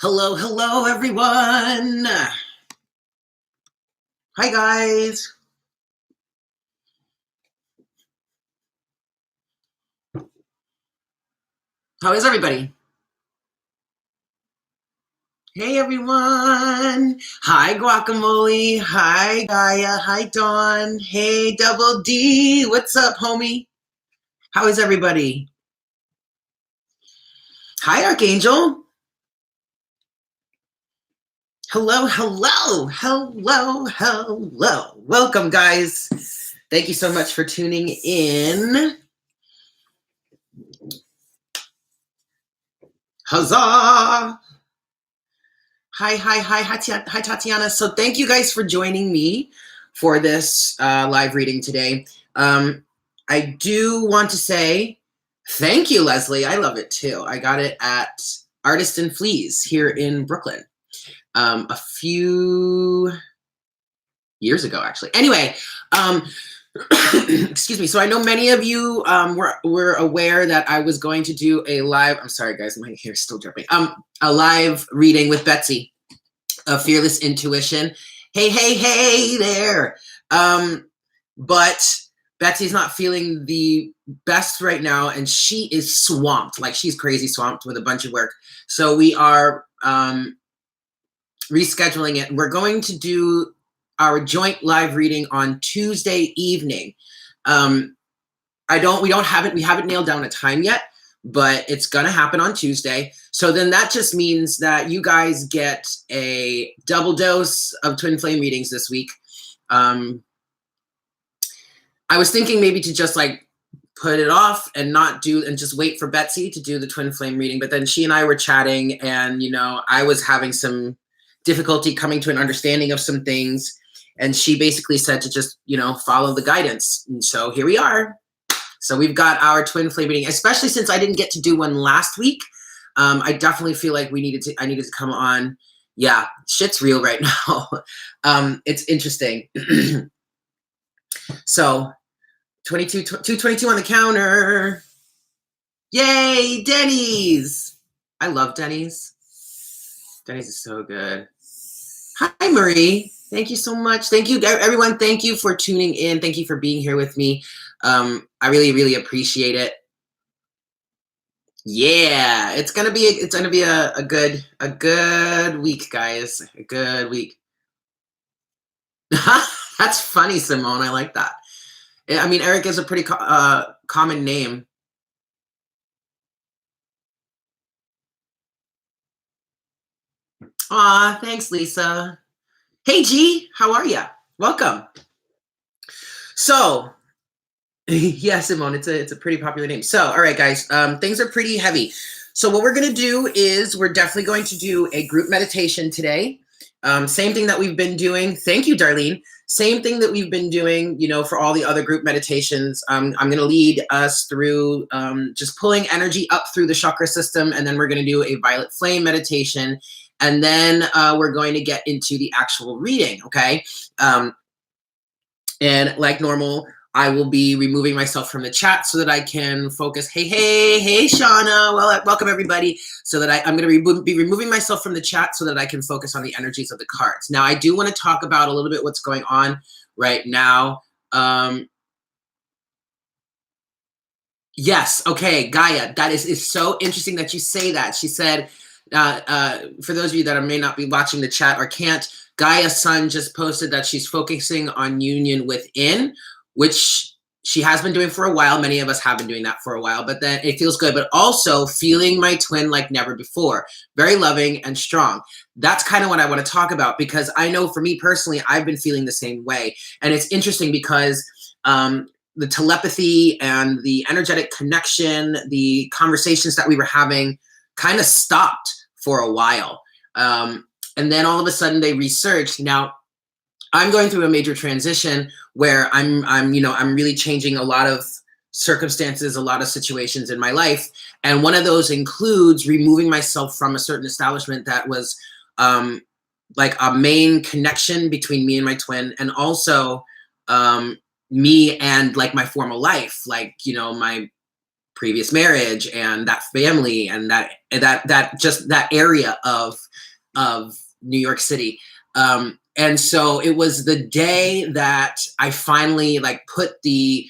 Hello, hello, everyone. Hi, guys. How is everybody? Hey, everyone. Hi, Guacamole. Hi, Gaia. Hi, Dawn. Hey, Double D. What's up, homie? How is everybody? Hi, Archangel. Hello, hello, hello, hello. Welcome, guys. Thank you so much for tuning in. Huzzah! Hi, Tatiana. So thank you guys for joining me for this live reading today. I do want to say thank you, Leslie. I love it too. I got it at Artist and Fleas here in Brooklyn a few years ago, actually. Anyway, excuse me. So I know many of you were aware that I was going to do a live. I'm sorry, guys. My hair's still dripping. A live reading with Betsy of Fearless Intuition. Hey there. But Betsy's not feeling the best right now, and she is swamped. Like, she's crazy swamped with a bunch of work. So we are rescheduling it. We're going to do our joint live reading on Tuesday evening. We haven't nailed down a time yet, but it's gonna happen on Tuesday. So then that just means that you guys get a double dose of twin flame readings this week. I was thinking maybe to just like put it off and not do, and just wait for Betsy to do the twin flame reading. But then she and I were chatting, and I was having some difficulty coming to an understanding of some things. And she basically said to just, follow the guidance. And so here we are. So we've got our twin flame reading, especially since I didn't get to do one last week. I definitely feel like I needed to come on. Yeah, shit's real right now. It's interesting. So 222 on the counter. Yay, Denny's. I love Denny's. Denny's is so good. Hi, Marie. Thank you so much. Thank you, everyone. Thank you for tuning in. Thank you for being here with me. I really, really appreciate it. Yeah, it's gonna be a good week, guys. A good week. That's funny, Simone. I like that. I mean, Eric is a pretty common name. Aw, thanks, Lisa. Hey, G, how are you? Welcome. So, yeah, Simone, it's a pretty popular name. So, all right, guys, things are pretty heavy. So what we're going to do is we're definitely going to do a group meditation today. Same thing that we've been doing. Thank you, Darlene. Same thing that we've been doing, for all the other group meditations. I'm going to lead us through just pulling energy up through the chakra system, and then we're going to do a violet flame meditation. And then we're going to get into the actual reading, okay? And like normal, I will be removing myself from the chat so that I can focus. Hey, Shauna. Well, welcome, everybody. So that I'm going to be removing myself from the chat so that I can focus on the energies of the cards. Now, I do want to talk about a little bit what's going on right now. Yes. Okay, Gaia, that is so interesting that you say that. She said, for those of you that may not be watching the chat or can't, Gaia's son just posted that she's focusing on union within, which she has been doing for a while. Many of us have been doing that for a while, but then it feels good. But also feeling my twin like never before. Very loving and strong. That's kind of what I want to talk about, because I know for me personally, I've been feeling the same way. And it's interesting because the telepathy and the energetic connection, the conversations that we were having kind of stopped for a while. And then all of a sudden they resurged. Now, I'm going through a major transition where I'm really changing a lot of circumstances, a lot of situations in my life. And one of those includes removing myself from a certain establishment that was like a main connection between me and my twin, and also me and like my former life, like, my previous marriage and that family and that area of of New York City. And so it was the day that I finally like put the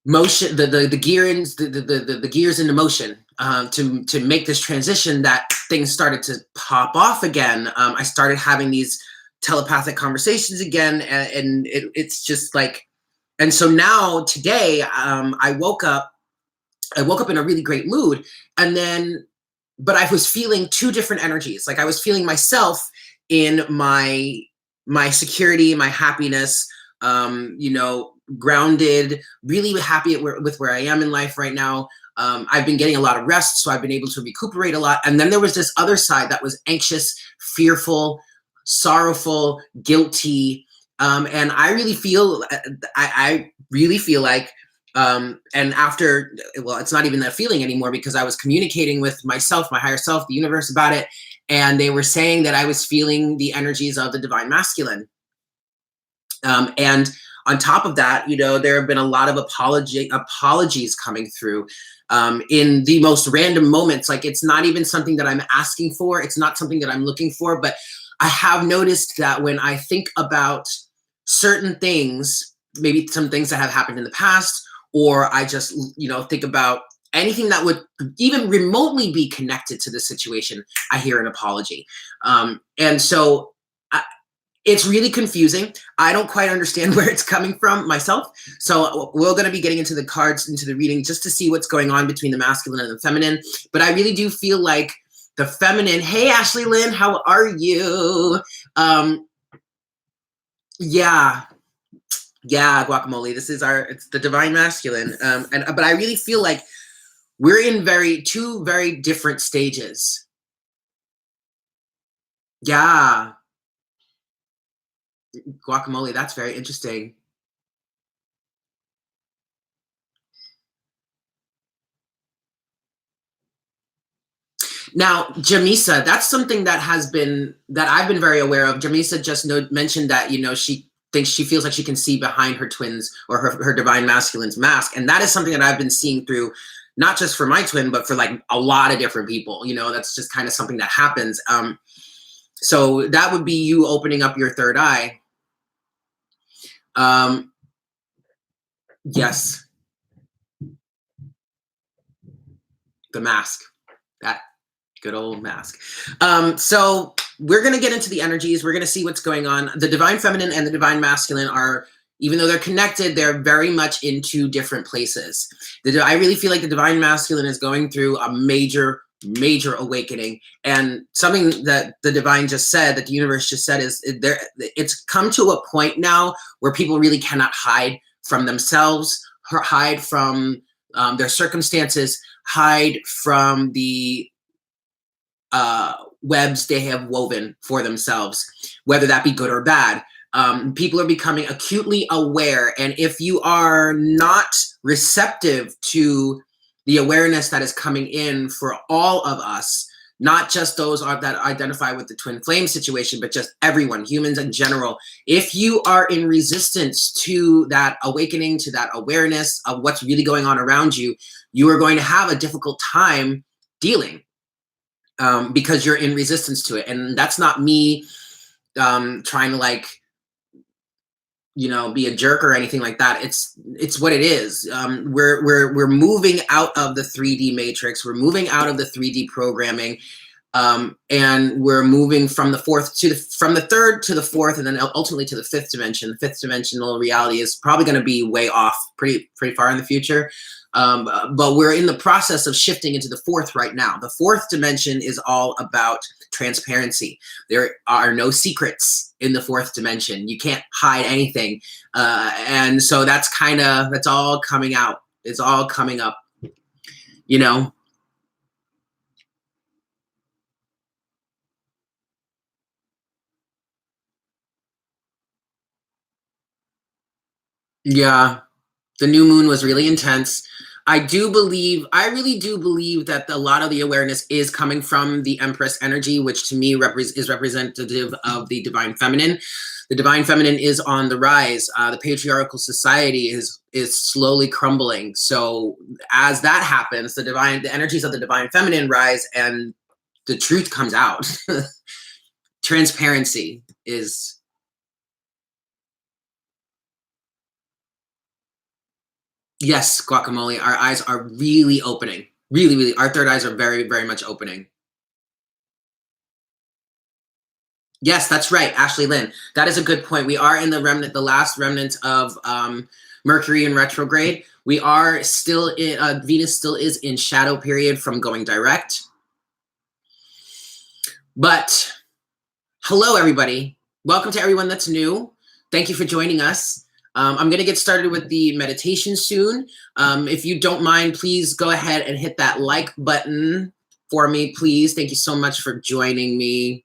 motion, the gears, the gears into motion, to make this transition, that things started to pop off again. I started having these telepathic conversations again, and it's just like, and so now today, I woke up in a really great mood, and then, but I was feeling two different energies. Like I was feeling myself in my security, my happiness, you know, grounded, really happy with where I am in life right now. I've been getting a lot of rest, so I've been able to recuperate a lot. And then there was this other side that was anxious, fearful, sorrowful, guilty. And I really feel, I really feel like, and after, well, it's not even that feeling anymore, because I was communicating with myself, my higher self, the universe about it. And they were saying that I was feeling the energies of the divine masculine. And on top of that, you know, there have been a lot of apologies coming through, in the most random moments. Like it's not even something that I'm asking for. It's not something that I'm looking for, but I have noticed that when I think about certain things, maybe some things that have happened in the past, or I just, you know, think about anything that would even remotely be connected to the situation, I hear an apology. And so it's really confusing. I don't quite understand where it's coming from myself. So we're going to be getting into the cards, into the reading, just to see what's going on between the masculine and the feminine. But I really do feel like the feminine, hey, Ashley Lynn, how are you? Yeah, guacamole. This is it's the divine masculine. But I really feel like we're in two very different stages. Yeah. Guacamole, that's very interesting. Now, Jamisa, that's something that I've been very aware of. Jamisa just mentioned that, you know, she feels like she can see behind her twins, or her divine masculine's mask. And that is something that I've been seeing through, not just for my twin, but for like a lot of different people. You know, that's just kind of something that happens. So that would be you opening up your third eye. Yes. The mask. That good old mask. So we're going to get into the energies. We're going to see what's going on. The divine feminine and the divine masculine are, even though they're connected, they're very much in two different places. I really feel like the divine masculine is going through a major awakening. And something that the divine just said, that the universe just said, is it's come to a point now where people really cannot hide from themselves, hide from their circumstances, hide from the webs they have woven for themselves, whether that be good or bad. People are becoming acutely aware. And if you are not receptive to the awareness that is coming in for all of us, not just those that identify with the twin flame situation, but just everyone, humans in general, if you are in resistance to that awakening, to that awareness of what's really going on around you, you are going to have a difficult time dealing, because you're in resistance to it. And that's not me trying to, like, you know, be a jerk or anything like that. It's what it is. We're moving out of the 3D matrix. We're moving out of the 3D programming, and we're moving from the third to the fourth, and then ultimately to the fifth dimension. The fifth dimensional reality is probably going to be way off, pretty far in the future. But we're in the process of shifting into the fourth right now. The fourth dimension is all about transparency. There are no secrets in the fourth dimension. You can't hide anything. And so that's all coming out. It's all coming up, you know? Yeah. The new moon was really intense. I really do believe that a lot of the awareness is coming from the Empress energy, which to me is representative of the divine feminine. The divine feminine is on the rise. The patriarchal society is slowly crumbling. So as that happens, the energies of the divine feminine rise, and the truth comes out. Transparency is... Yes, guacamole, our eyes are really opening. Really, really, our third eyes are very, very much opening. Yes, that's right, Ashley Lynn. That is a good point. We are in the remnant, the last remnant of Mercury in retrograde. We are still in, Venus still is in shadow period from going direct. But hello, everybody. Welcome to everyone that's new. Thank you for joining us. I'm going to get started with the meditation soon. If you don't mind, please go ahead and hit that like button for me, please. Thank you so much for joining me.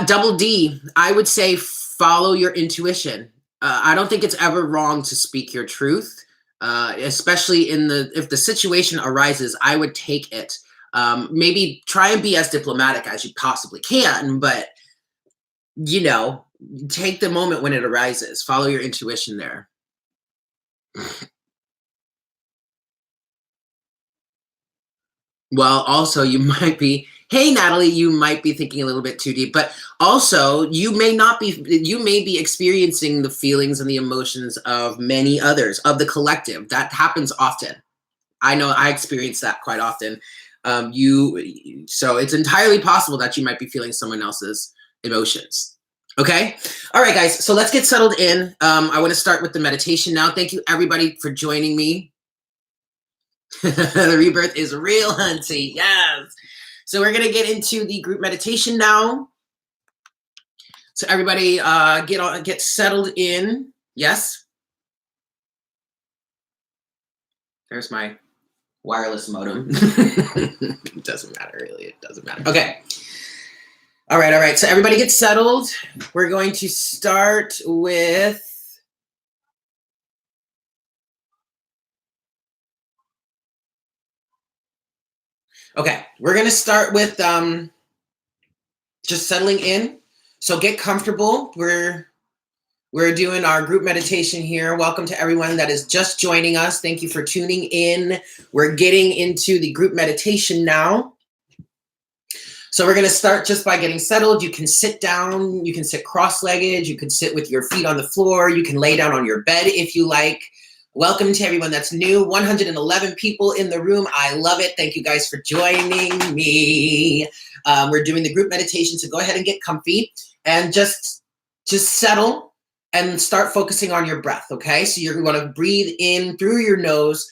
Double D, I would say follow your intuition. I don't think it's ever wrong to speak your truth, especially if the situation arises. I would take it. Maybe try and be as diplomatic as you possibly can, but, you know, take the moment when it arises. Follow your intuition there. Well, also you might be, hey, Natalie, you might be thinking a little bit too deep, but also you may be experiencing the feelings and the emotions of many others, of the collective. That happens often. I know I experience that quite often. So it's entirely possible that you might be feeling someone else's emotions. Okay. All right, guys. So let's get settled in. I want to start with the meditation now. Thank you, everybody, for joining me. The rebirth is real, hunty. Yes. So we're going to get into the group meditation now. So everybody get settled in. Yes. There's my wireless modem. It doesn't matter, really. It doesn't matter. Okay. All right. All right. So everybody get settled. We're going to start with... Okay, we're going to start with just settling in. So get comfortable. We're doing our group meditation here. Welcome to everyone that is just joining us. Thank you for tuning in. We're getting into the group meditation now. So we're going to start just by getting settled. You can sit down. You can sit cross-legged. You can sit with your feet on the floor. You can lay down on your bed if you like. Welcome to everyone that's new. 111 people in the room. I love it. Thank you guys for joining me. We're doing the group meditation, so go ahead and get comfy and just settle and start focusing on your breath, okay? So you're going to breathe in through your nose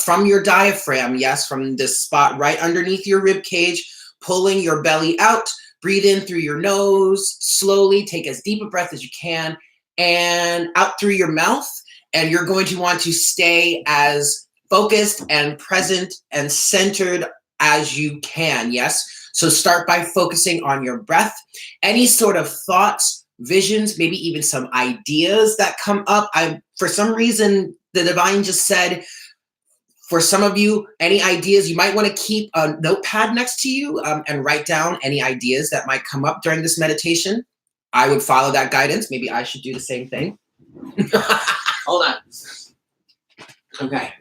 from your diaphragm, yes, from this spot right underneath your rib cage, pulling your belly out. Breathe in through your nose, slowly take as deep a breath as you can, and out through your mouth. And you're going to want to stay as focused and present and centered as you can, yes? So start by focusing on your breath. Any sort of thoughts, visions, maybe even some ideas that come up. For some reason, the divine just said, for some of you, any ideas, you might want to keep a notepad next to you and write down any ideas that might come up during this meditation. I would follow that guidance. Maybe I should do the same thing. Hold on. Okay.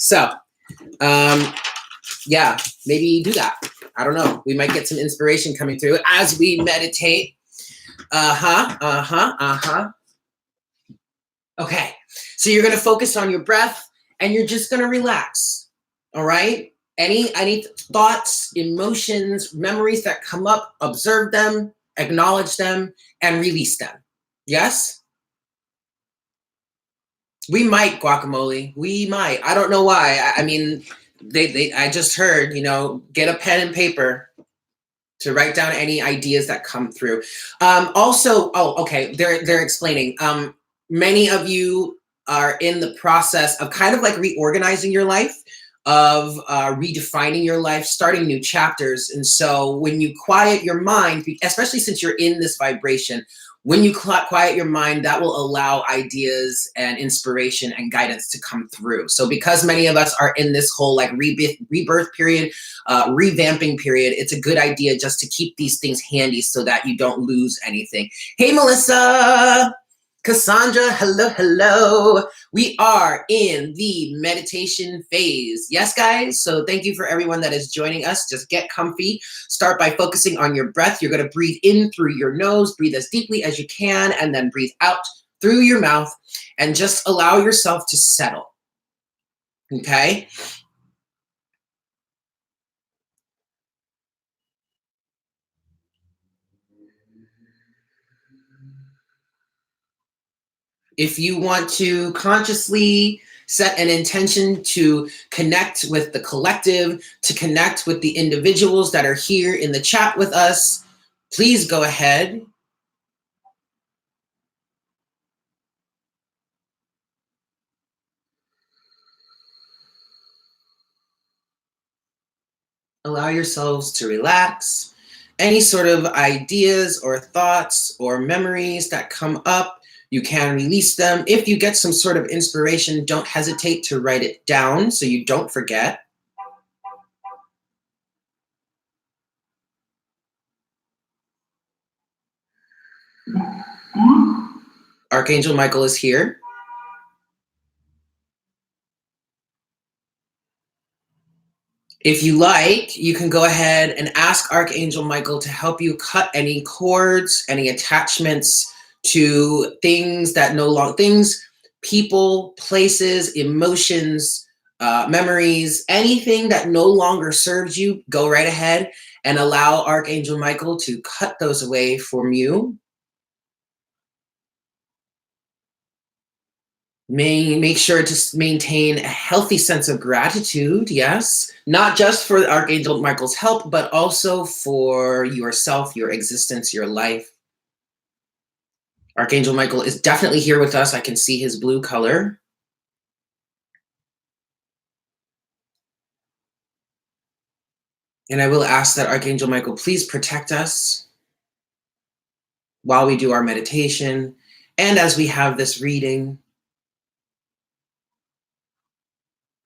So, yeah, maybe do that. I don't know. We might get some inspiration coming through as we meditate. Okay. So you're going to focus on your breath and you're just going to relax. All right. Any thoughts, emotions, memories that come up, observe them, acknowledge them, and release them. Yes? We might, guacamole. We might. I don't know why. I mean, I just heard, get a pen and paper to write down any ideas that come through. Also, okay, they're explaining. Many of you are in the process of kind of like reorganizing your life, of redefining your life, starting new chapters. And so when you quiet your mind, especially since you're in this vibration, when you quiet your mind, that will allow ideas and inspiration and guidance to come through. So because many of us are in this whole like rebirth period, revamping period, it's a good idea just to keep these things handy so that you don't lose anything. Hey, Melissa. Cassandra, hello, hello. We are in the meditation phase. Yes, guys? So thank you for everyone that is joining us. Just get comfy. Start by focusing on your breath. You're going to breathe in through your nose, breathe as deeply as you can, and then breathe out through your mouth, and just allow yourself to settle. Okay? If you want to consciously set an intention to connect with the collective, to connect with the individuals that are here in the chat with us, please go ahead. Allow yourselves to relax. Any sort of ideas or thoughts or memories that come up, you can release them. If you get some sort of inspiration, don't hesitate to write it down so you don't forget. Archangel Michael is here. If you like, you can go ahead and ask Archangel Michael to help you cut any cords, any attachments to things that no longer, people, places, emotions, memories, anything that no longer serves you. Go right ahead and allow Archangel Michael to cut those away from you. Make sure to maintain a healthy sense of gratitude, yes, not just for Archangel Michael's help, but also for yourself, your existence, your life. Archangel Michael is definitely here with us. I can see his blue color. And I will ask that Archangel Michael please protect us while we do our meditation and as we have this reading.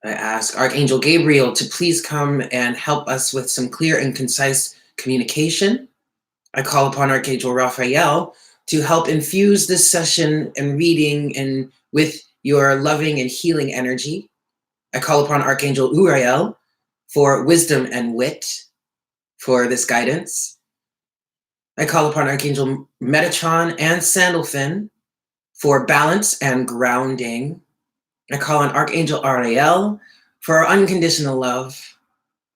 I ask Archangel Gabriel to please come and help us with some clear and concise communication. I call upon Archangel Raphael to help infuse this session and reading and with your loving and healing energy. I call upon Archangel Uriel for wisdom and wit for this guidance. I call upon Archangel Metatron and Sandalphon for balance and grounding. I call on Archangel Ariel for unconditional love.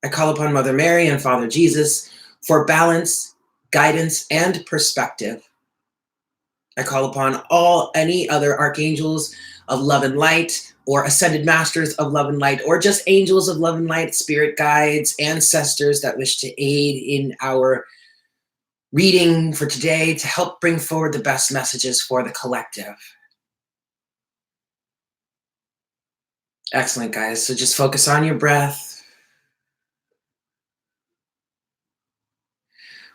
I call upon Mother Mary and Father Jesus for balance, guidance, and perspective. I call upon any other archangels of love and light, or ascended masters of love and light, or just angels of love and light, spirit guides, ancestors that wish to aid in our reading for today to help bring forward the best messages for the collective. Excellent, guys. So just focus on your breath.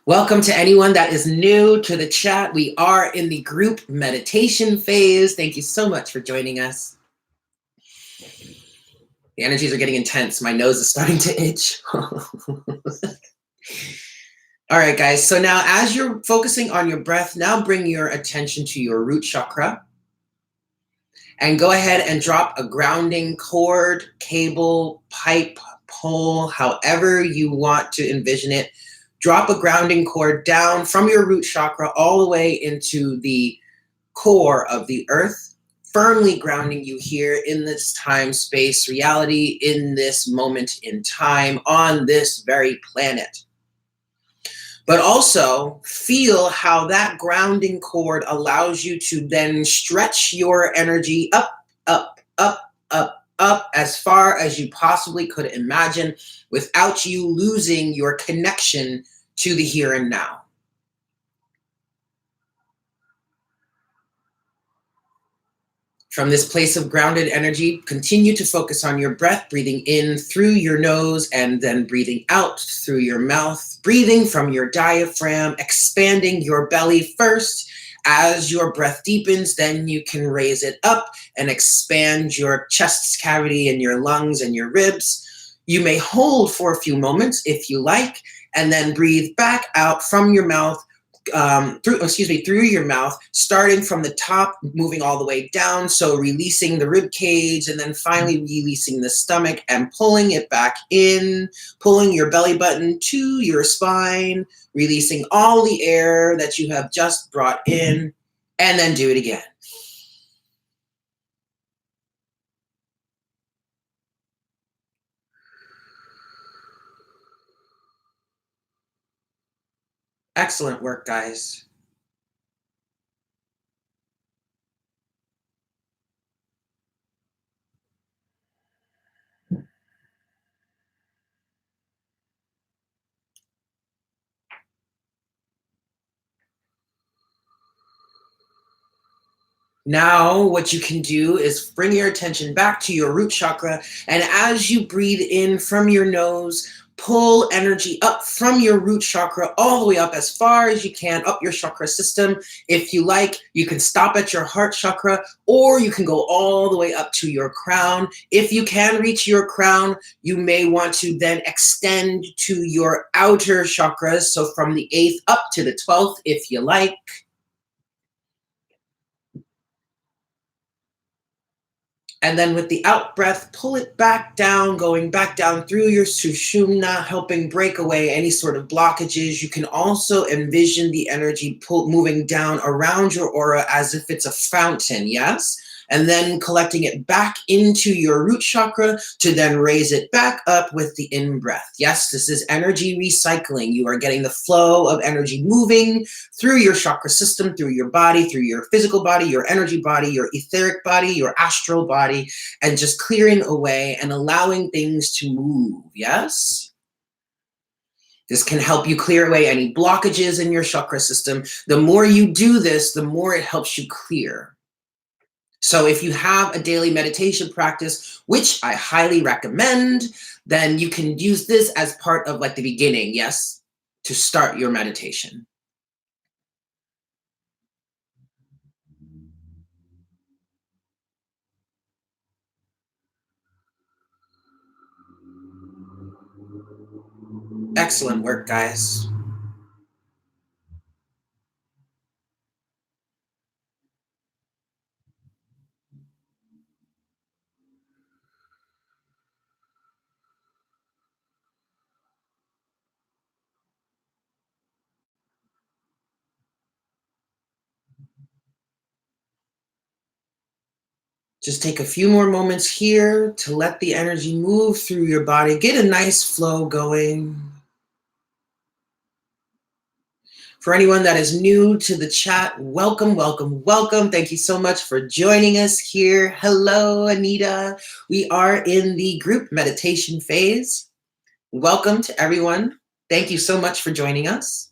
Welcome to anyone that is new to the chat. We are in the group meditation phase. Thank you so much for joining us. The energies are getting intense. My nose is starting to itch. All right, guys. So now as you're focusing on your breath, now bring your attention to your root chakra. And go ahead and drop a grounding cord, cable, pipe, pole, however you want to envision it. Drop a grounding cord down from your root chakra all the way into the core of the earth, firmly grounding you here in this time, space, reality, in this moment in time, on this very planet. But also feel how that grounding cord allows you to then stretch your energy up, up, up, up, up as far as you possibly could imagine without you losing your connection to the here and now. From this place of grounded energy, continue to focus on your breath, breathing in through your nose and then breathing out through your mouth, breathing from your diaphragm, expanding your belly first. As your breath deepens, then you can raise it up and expand your chest cavity and your lungs and your ribs. You may hold for a few moments if you like, and then breathe back out from your mouth through your mouth, starting from the top, moving all the way down. So releasing the rib cage and then finally releasing the stomach and pulling it back in, pulling your belly button to your spine, releasing all the air that you have just brought in, and then do it again. Excellent work, guys. Now, what you can do is bring your attention back to your root chakra. And as you breathe in from your nose, pull energy up from your root chakra all the way up as far as you can, up your chakra system. If you like, you can stop at your heart chakra, or you can go all the way up to your crown. If you can reach your crown, you may want to then extend to your outer chakras. So from the 8th up to the 12th, if you like. And then with the out breath, pull it back down, going back down through your sushumna, helping break away any sort of blockages. You can also envision the energy moving down around your aura as if it's a fountain, yes? And then collecting it back into your root chakra to then raise it back up with the in-breath. Yes, this is energy recycling. You are getting the flow of energy moving through your chakra system, through your body, through your physical body, your energy body, your etheric body, your astral body, and just clearing away and allowing things to move, yes? This can help you clear away any blockages in your chakra system. The more you do this, the more it helps you clear. So if you have a daily meditation practice, which I highly recommend, then you can use this as part of like the beginning, yes, to start your meditation. Excellent work, guys. Just take a few more moments here to let the energy move through your body. Get a nice flow going. For anyone that is new to the chat, welcome, welcome, welcome. Thank you so much for joining us here. Hello, Anita. We are in the group meditation phase. Welcome to everyone. Thank you so much for joining us.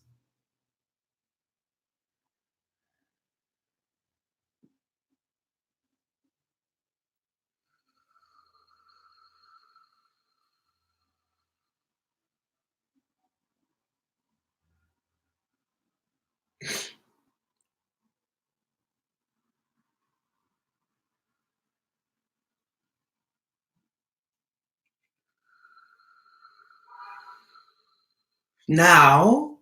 Now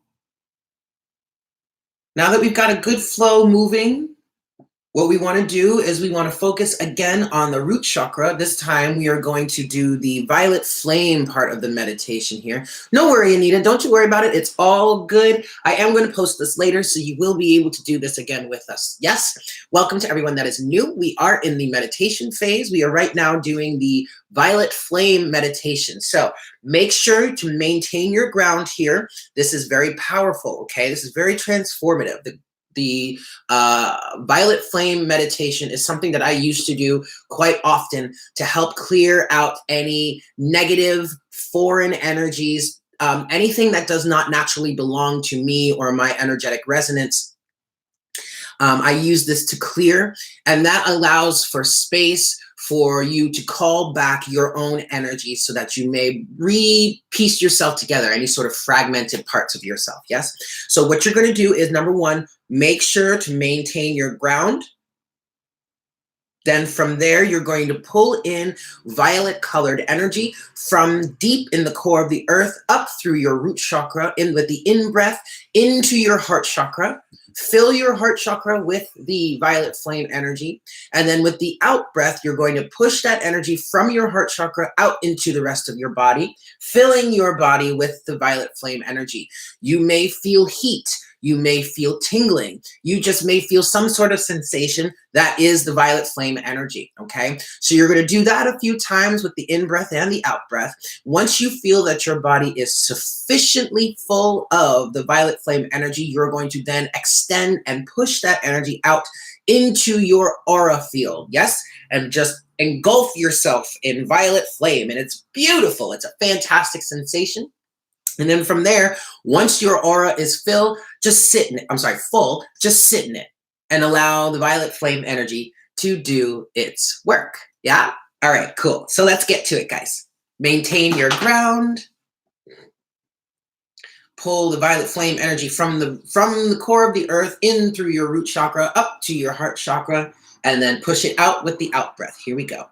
that we've got a good flow moving, what we want to do is we want to focus again on the root chakra. This time we are going to do the violet flame part of the meditation here. No worry, Anita. Don't you worry about it. It's all good. I am going to post this later, so you will be able to do this again with us. Yes. Welcome to everyone that is new. We are in the meditation phase. We are right now doing the violet flame meditation. So make sure to maintain your ground here. This is very powerful, okay? This is very transformative. The violet flame meditation is something that I used to do quite often to help clear out any negative foreign energies, anything that does not naturally belong to me or my energetic resonance. I use this to clear, and that allows for space for you to call back your own energy so that you may re-piece yourself together, any sort of fragmented parts of yourself, yes? So what you're going to do is, number one, make sure to maintain your ground. Then from there, you're going to pull in violet colored energy from deep in the core of the earth up through your root chakra, in with the in-breath into your heart chakra. Fill your heart chakra with the violet flame energy. And then with the out breath, you're going to push that energy from your heart chakra out into the rest of your body, filling your body with the violet flame energy. You may feel heat. You may feel tingling. You just may feel some sort of sensation that is the violet flame energy, okay? So you're going to do that a few times with the in-breath and the out-breath. Once you feel that your body is sufficiently full of the violet flame energy, you're going to then extend and push that energy out into your aura field, yes? And just engulf yourself in violet flame, and it's beautiful. It's a fantastic sensation. And then from there, once your aura is filled, just sit in it. I'm sorry, full, just sit in it and allow the violet flame energy to do its work. Yeah? All right, cool. So let's get to it, guys. Maintain your ground. Pull the violet flame energy from the core of the earth in through your root chakra up to your heart chakra, and then push it out with the out breath. Here we go.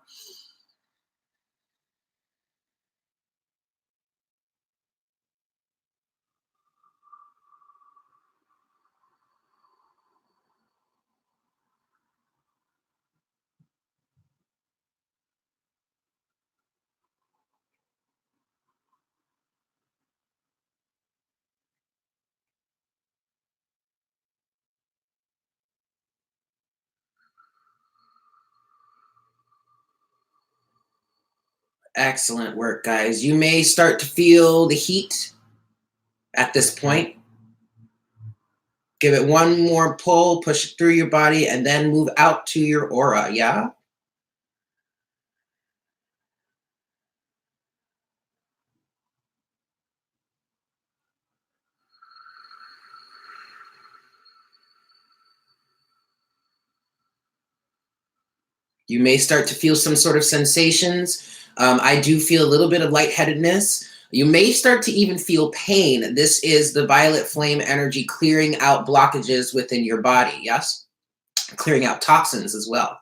Excellent work, guys. You may start to feel the heat at this point. Give it one more pull, push it through your body, and then move out to your aura, yeah? You may start to feel some sort of sensations. I do feel a little bit of lightheadedness. You may start to even feel pain. This is the violet flame energy clearing out blockages within your body, yes? Clearing out toxins as well.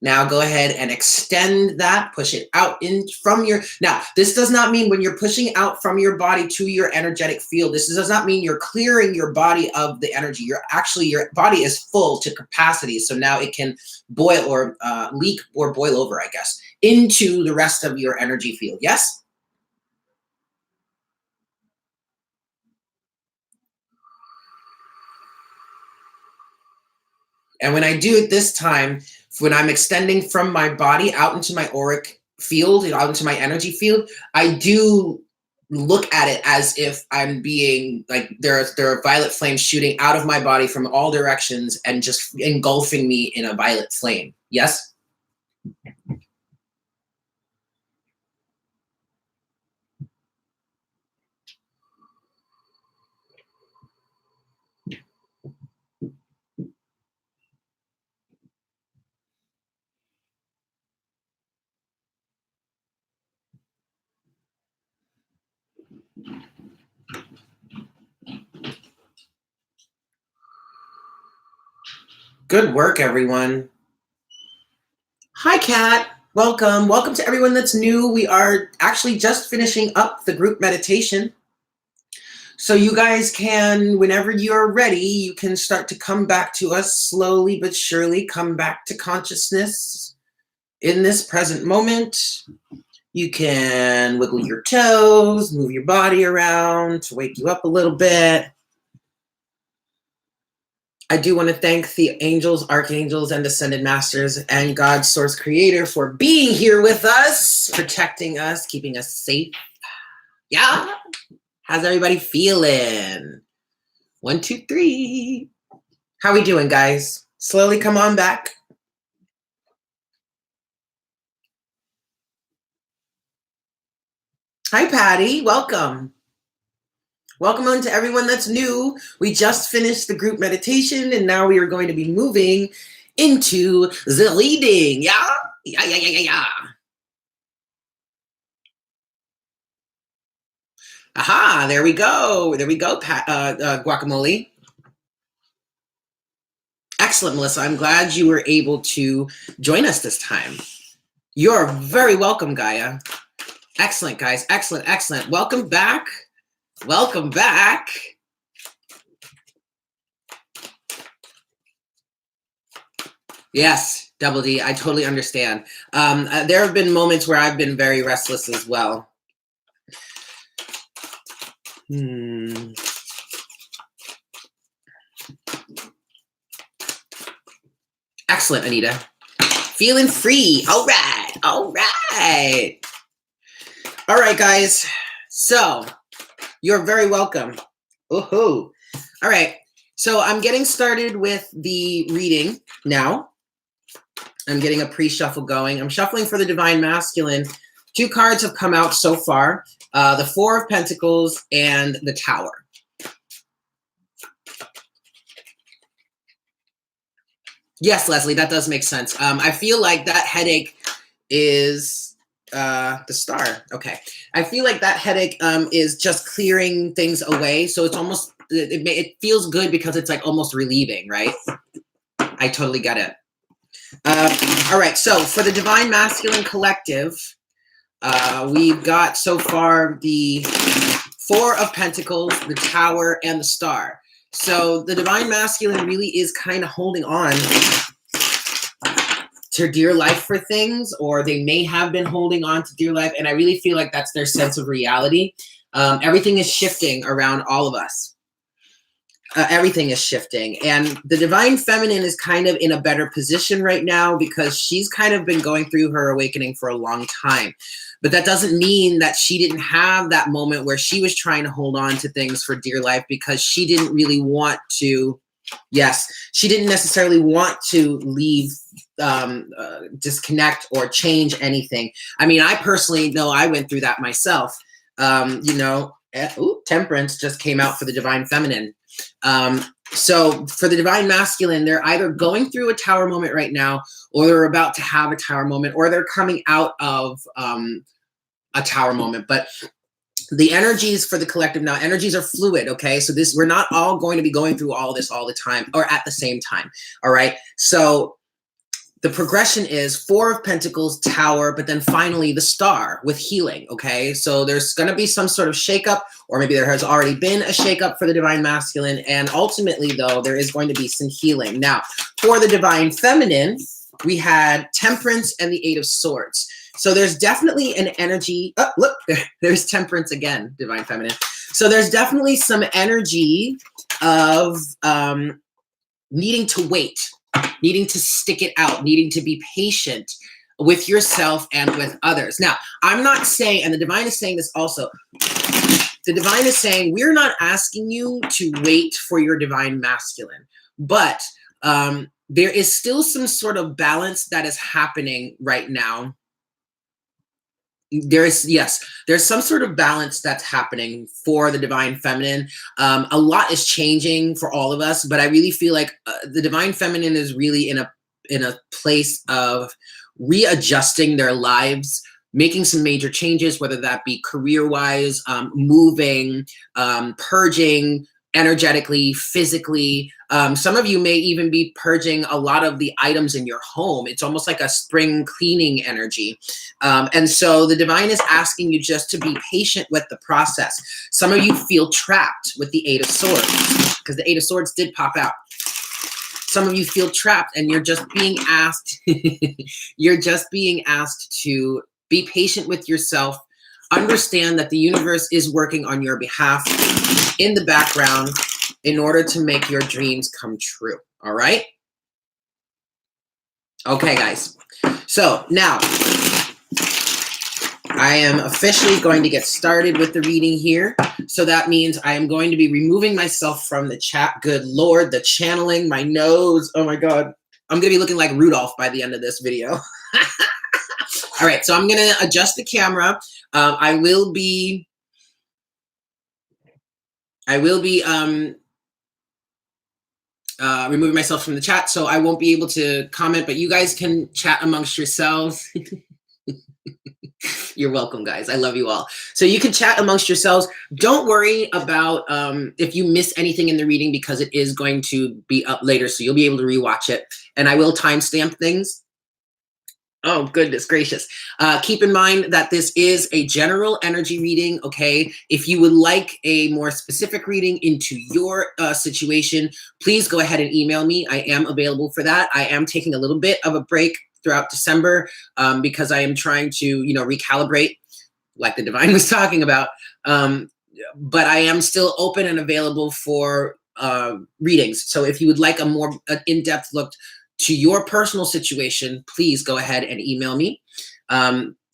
Now go ahead and extend that, push it out in from your, now this does not mean when you're pushing out from your body to your energetic field, this does not mean you're clearing your body of the energy. You're actually, your body is full to capacity. So now it can boil or leak or boil over, I guess, into the rest of your energy field. Yes? And when I do it this time, when I'm extending from my body out into my auric field, out into my energy field, I do look at it as if I'm being like there are violet flames shooting out of my body from all directions and just engulfing me in a violet flame. Yes? Good work, everyone. Hi, Kat. Welcome. Welcome to everyone that's new. We are actually just finishing up the group meditation. So you guys can, whenever you're ready, you can start to come back to us slowly but surely, come back to consciousness in this present moment. You can wiggle your toes, move your body around to wake you up a little bit. I do want to thank the angels, archangels, and ascended masters and God's source creator for being here with us, protecting us, keeping us safe. Yeah. How's everybody feeling? 1, 2, 3. How we doing, guys? Slowly come on back. Hi, Patty. Welcome. Welcome on to everyone that's new. We just finished the group meditation, and now we are going to be moving into the reading. Yeah? Yeah. Aha, there we go. There we go, Guacamole. Excellent, Melissa. I'm glad you were able to join us this time. You're very welcome, Gaia. Excellent, guys. Excellent, excellent. Welcome back. Welcome back. Yes, Double D, I totally understand. There have been moments where I've been very restless as well. Excellent, Anita. Feeling free. All right. All right. All right, guys. So you're very welcome. Ooh. All right. So I'm getting started with the reading now. I'm getting a pre-shuffle going. I'm shuffling for the Divine Masculine. 2 cards have come out so far. The 4 of Pentacles and the Tower. Yes, Leslie, that does make sense. I feel like that headache is the Star. Okay. I feel like that headache is just clearing things away. So it's almost, it feels good because it's like almost relieving, right? I totally get it. All right. So for the Divine Masculine Collective, we've got so far the 4 of Pentacles, the Tower, and the Star. So the Divine Masculine really is kind of holding on to dear life for things, or they may have been holding on to dear life. And I really feel like that's their sense of reality. Everything is shifting around all of us. Everything is shifting. And the Divine Feminine is kind of in a better position right now because she's kind of been going through her awakening for a long time. But that doesn't mean that she didn't have that moment where she was trying to hold on to things for dear life because she didn't really want to, yes, she didn't necessarily want to leave, disconnect or change anything. I mean, I personally know I went through that myself. You know, Temperance just came out for the Divine Feminine. So for the Divine Masculine, they're either going through a Tower moment right now, or they're about to have a Tower moment, or they're coming out of a Tower moment. But the energies for the collective now, energies are fluid, okay? So we're not all going to be going through all this all the time or at the same time, all right? So the progression is 4 of Pentacles, Tower, but then finally the Star with healing, okay? So there's going to be some sort of shakeup, or maybe there has already been a shakeup for the Divine Masculine, and ultimately, though, there is going to be some healing. Now, for the Divine Feminine, we had Temperance and the 8 of Swords. So there's definitely an energy. Oh, look, there's Temperance again, Divine Feminine. So there's definitely some energy of needing to wait, needing to stick it out, needing to be patient with yourself and with others. Now, I'm not saying, and the Divine is saying this also, the Divine is saying, we're not asking you to wait for your Divine Masculine, but there is still some sort of balance that is happening right now. There's some sort of balance that's happening for the Divine Feminine. A lot is changing for all of us, but I really feel like the Divine Feminine is really in a place of readjusting their lives, making some major changes, whether that be career-wise, moving, purging energetically, physically. Some of you may even be purging a lot of the items in your home. It's almost like a spring cleaning energy. And so the Divine is asking you just to be patient with the process. Some of you feel trapped with the 8 of Swords because the 8 of Swords did pop out. Some of you feel trapped and you're just being asked, you're just being asked to be patient with yourself. Understand that the universe is working on your behalf in the background in order to make your dreams come true. All right? Okay, guys. So now I am officially going to get started with the reading here. So that means I am going to be removing myself from the chat. Good Lord, the channeling, my nose. Oh my God. I'm going to be looking like Rudolph by the end of this video. All right, so I'm going to adjust the camera. I will be removing myself from the chat, so I won't be able to comment, but you guys can chat amongst yourselves. You're welcome, guys. I love you all. So you can chat amongst yourselves. Don't worry about if you miss anything in the reading, because it is going to be up later, so you'll be able to rewatch it. And I will timestamp things. Oh, goodness gracious. Keep in mind that this is a general energy reading, okay? If you would like a more specific reading into your situation, please go ahead and email me. I am available for that. I am taking a little bit of a break throughout December because I am trying to, recalibrate, like the divine was talking about. But I am still open and available for readings. So if you would like a more in-depth look to your personal situation, please go ahead and email me.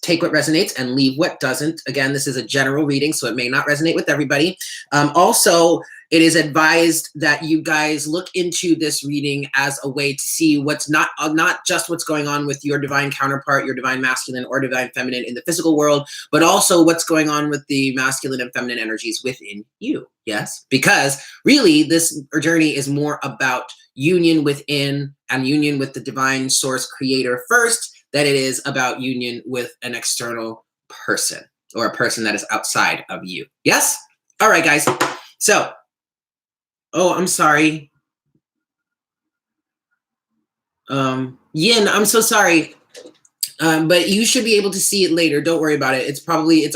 Take what resonates and leave what doesn't. Again, this is a general reading, so it may not resonate with everybody. Also, it is advised that you guys look into this reading as a way to see what's not just what's going on with your divine counterpart, your divine masculine or divine feminine in the physical world, but also what's going on with the masculine and feminine energies within you. Yes, because really this journey is more about union within and union with the divine source creator first, than it is about union with an external person or a person that is outside of you. Yes? All right, guys. So, oh, I'm sorry. Yin, I'm so sorry. But you should be able to see it later. Don't worry about it. It's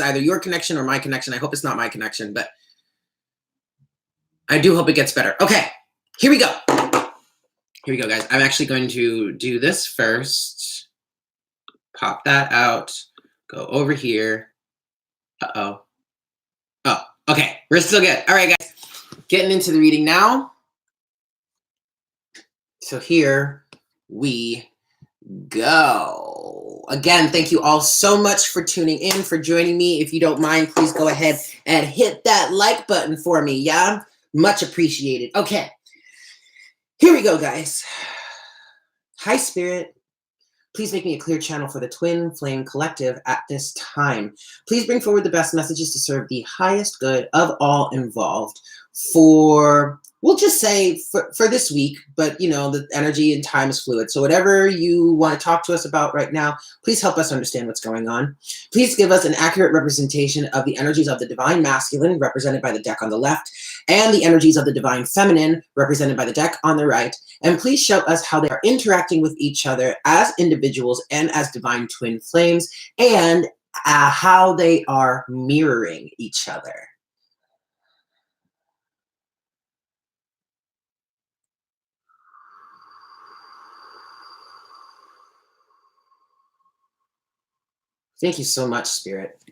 either your connection or my connection. I hope it's not my connection, but I do hope it gets better. Okay, here we go. Here we go, guys. I'm actually going to do this first. Pop that out. Go over here. Uh-oh. Oh, okay. We're still good. All right, guys. Getting into the reading now. So here we go. Again, thank you all so much for tuning in, for joining me. If you don't mind, please go ahead and hit that like button for me, yeah? Much appreciated. Okay. Here we go, guys. Hi, Spirit. Please make me a clear channel for the Twin Flame Collective at this time. Please bring forward the best messages to serve the highest good of all involved for, we'll just say for this week, but the energy and time is fluid. So whatever you want to talk to us about right now, please help us understand what's going on. Please give us an accurate representation of the energies of the divine masculine, represented by the deck on the left, and the energies of the divine feminine, represented by the deck on the right. And please show us how they are interacting with each other as individuals and as divine twin flames, and how they are mirroring each other. Thank you so much, Spirit.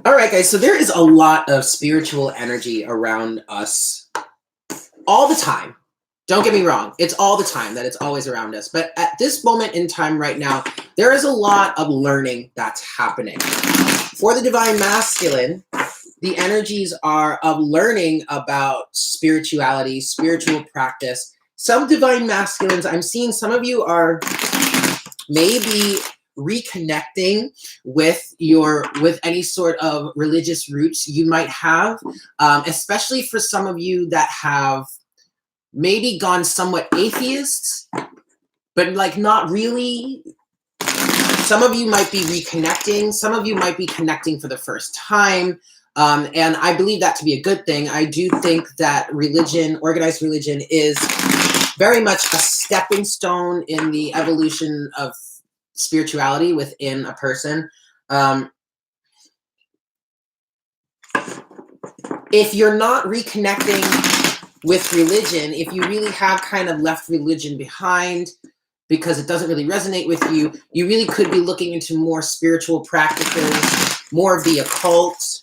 All right, guys, so there is a lot of spiritual energy around us all the time. Don't get me wrong. It's all the time that it's always around us. But at this moment in time right now, there is a lot of learning that's happening. For the divine masculine, the energies are of learning about spirituality, spiritual practice. Some divine masculines, I'm seeing some of you are maybe reconnecting with any sort of religious roots you might have, especially for some of you that have maybe gone somewhat atheist, but like not really. Some of you might be reconnecting. Some of you might be connecting for the first time. And I believe that to be a good thing. I do think that religion, organized religion, is very much a stepping stone in the evolution of spirituality within a person. If you're not reconnecting with religion, if you really have kind of left religion behind because it doesn't really resonate with you, you really could be looking into more spiritual practices, more of the occult,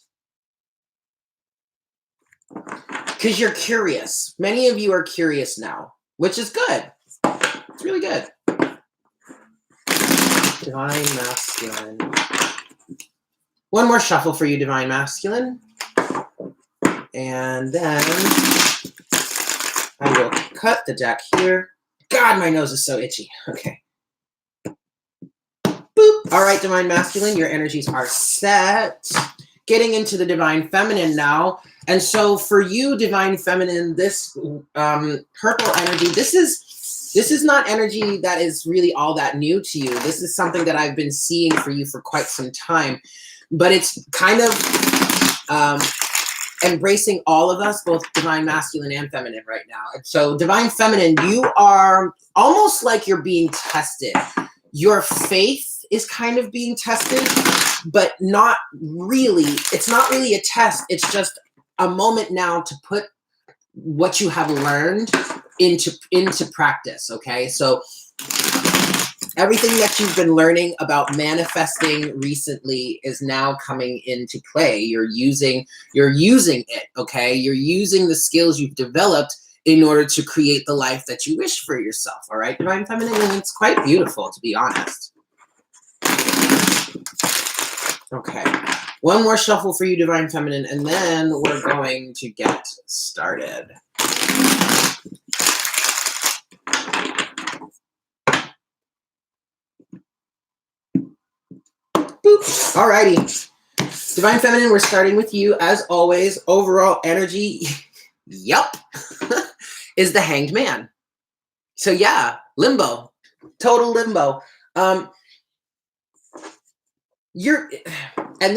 because you're curious. Many of you are curious now, which is good. It's really good. Divine Masculine. One more shuffle for you, Divine Masculine. And then I will cut the deck here. God, my nose is so itchy. Okay. Boop. All right, Divine Masculine, your energies are set. Getting into the Divine Feminine now. And so for you, Divine Feminine, this purple energy, this is this is not energy that is really all that new to you. This is something that I've been seeing for you for quite some time, but it's kind of embracing all of us, both divine masculine and feminine right now. And so divine feminine, you are almost like you're being tested. Your faith is kind of being tested, but not really. It's not really a test. It's just a moment now to put what you have learned into practice. Okay, so everything that you've been learning about manifesting recently is now coming into play. You're using it. Okay, you're using the skills you've developed in order to create the life that you wish for yourself. All right, divine feminine, and it's quite beautiful, to be honest. Okay, one more shuffle for you, divine feminine, and then we're going to get started. Boop. Alrighty, divine feminine, we're starting with you as always. Overall energy, yup, is the Hanged Man. So yeah, limbo, total limbo. And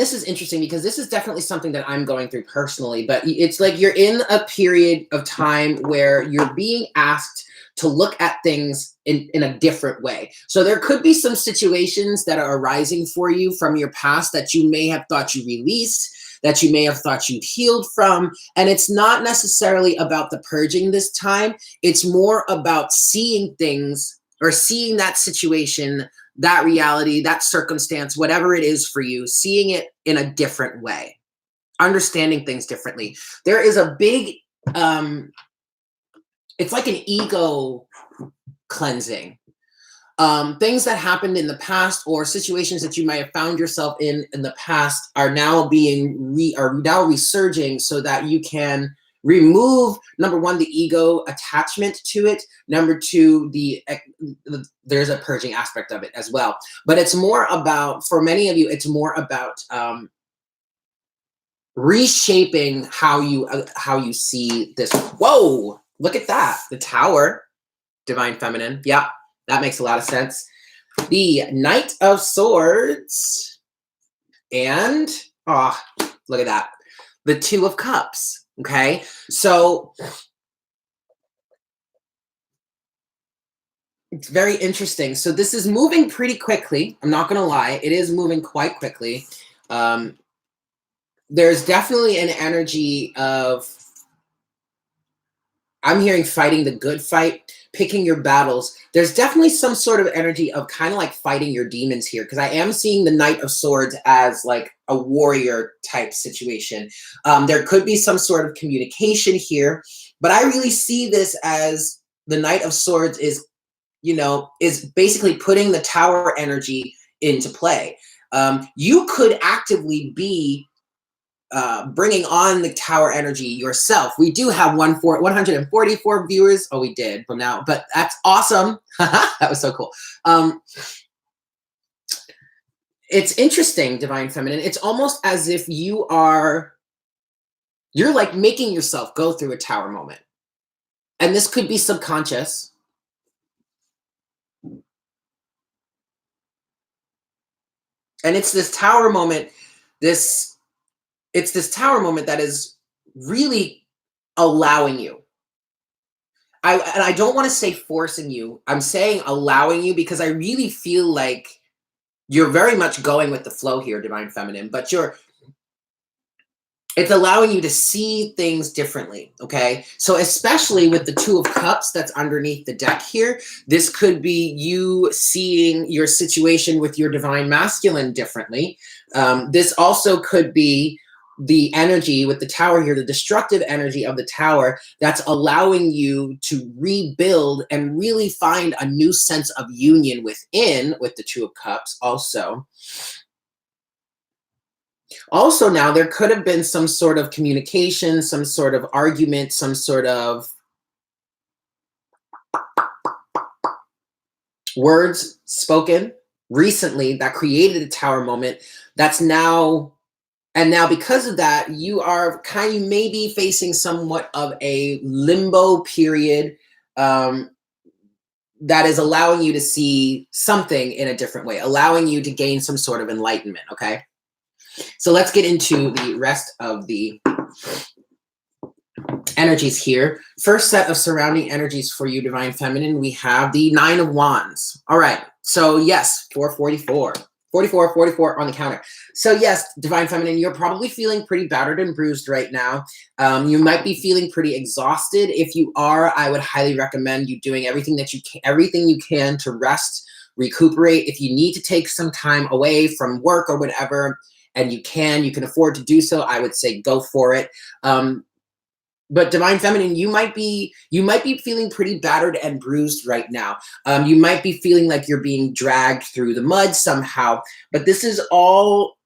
this is interesting because this is definitely something that I'm going through personally, but it's like you're in a period of time where you're being asked to look at things in a different way. So there could be some situations that are arising for you from your past that you may have thought you released, that you may have thought you'd healed from. And it's not necessarily about the purging this time. It's more about seeing things or seeing that situation, that reality, that circumstance, whatever it is for you, seeing it in a different way, understanding things differently. There is a big, it's like an ego cleansing. Things that happened in the past or situations that you might have found yourself in the past are now resurging so that you can remove, number one, the ego attachment to it. Number two, there's a purging aspect of it as well. But it's more about, for many of you, it's more about reshaping how you see this. Whoa, look at that. The Tower, divine feminine. Yeah, that makes a lot of sense. The Knight of Swords. And, oh, look at that. The Two of Cups. Okay, so it's very interesting. So this is moving pretty quickly. I'm not going to lie. It is moving quite quickly. There's definitely an energy of, I'm hearing fighting the good fight, picking your battles. There's definitely some sort of energy of kind of like fighting your demons here, because I am seeing the Knight of Swords as like a warrior type situation. There could be some sort of communication here, but I really see this as the Knight of Swords is, is basically putting the Tower energy into play. You could actively be bringing on the Tower energy yourself. We do have 144 viewers. Oh, we did from now, but that's awesome. That was so cool. It's interesting, divine feminine. It's almost as if you're like making yourself go through a Tower moment. And this could be subconscious. And it's this Tower moment, it's this Tower moment that is really allowing you. And I don't want to say forcing you. I'm saying allowing you, because I really feel like you're very much going with the flow here, divine feminine, but it's allowing you to see things differently, okay? So especially with the Two of Cups that's underneath the deck here, this could be you seeing your situation with your divine masculine differently. This also could be the energy with the Tower here, the destructive energy of the Tower that's allowing you to rebuild and really find a new sense of union within with the Two of Cups also. Also now, there could have been some sort of communication, some sort of argument, some sort of words spoken recently that created a Tower moment that's now, and now because of that, you are kind of maybe facing somewhat of a limbo period that is allowing you to see something in a different way, allowing you to gain some sort of enlightenment, okay? So let's get into the rest of the energies here. First set of surrounding energies for you, Divine Feminine, we have the Nine of Wands. All right, so yes, 444. 44 on the counter. So yes, Divine Feminine, you're probably feeling pretty battered and bruised right now. You might be feeling pretty exhausted. If you are, I would highly recommend you doing everything you can to rest, recuperate. If you need to take some time away from work or whatever, and you can afford to do so, I would say go for it. But Divine Feminine, you might be feeling pretty battered and bruised right now. You might be feeling like you're being dragged through the mud somehow, but this is all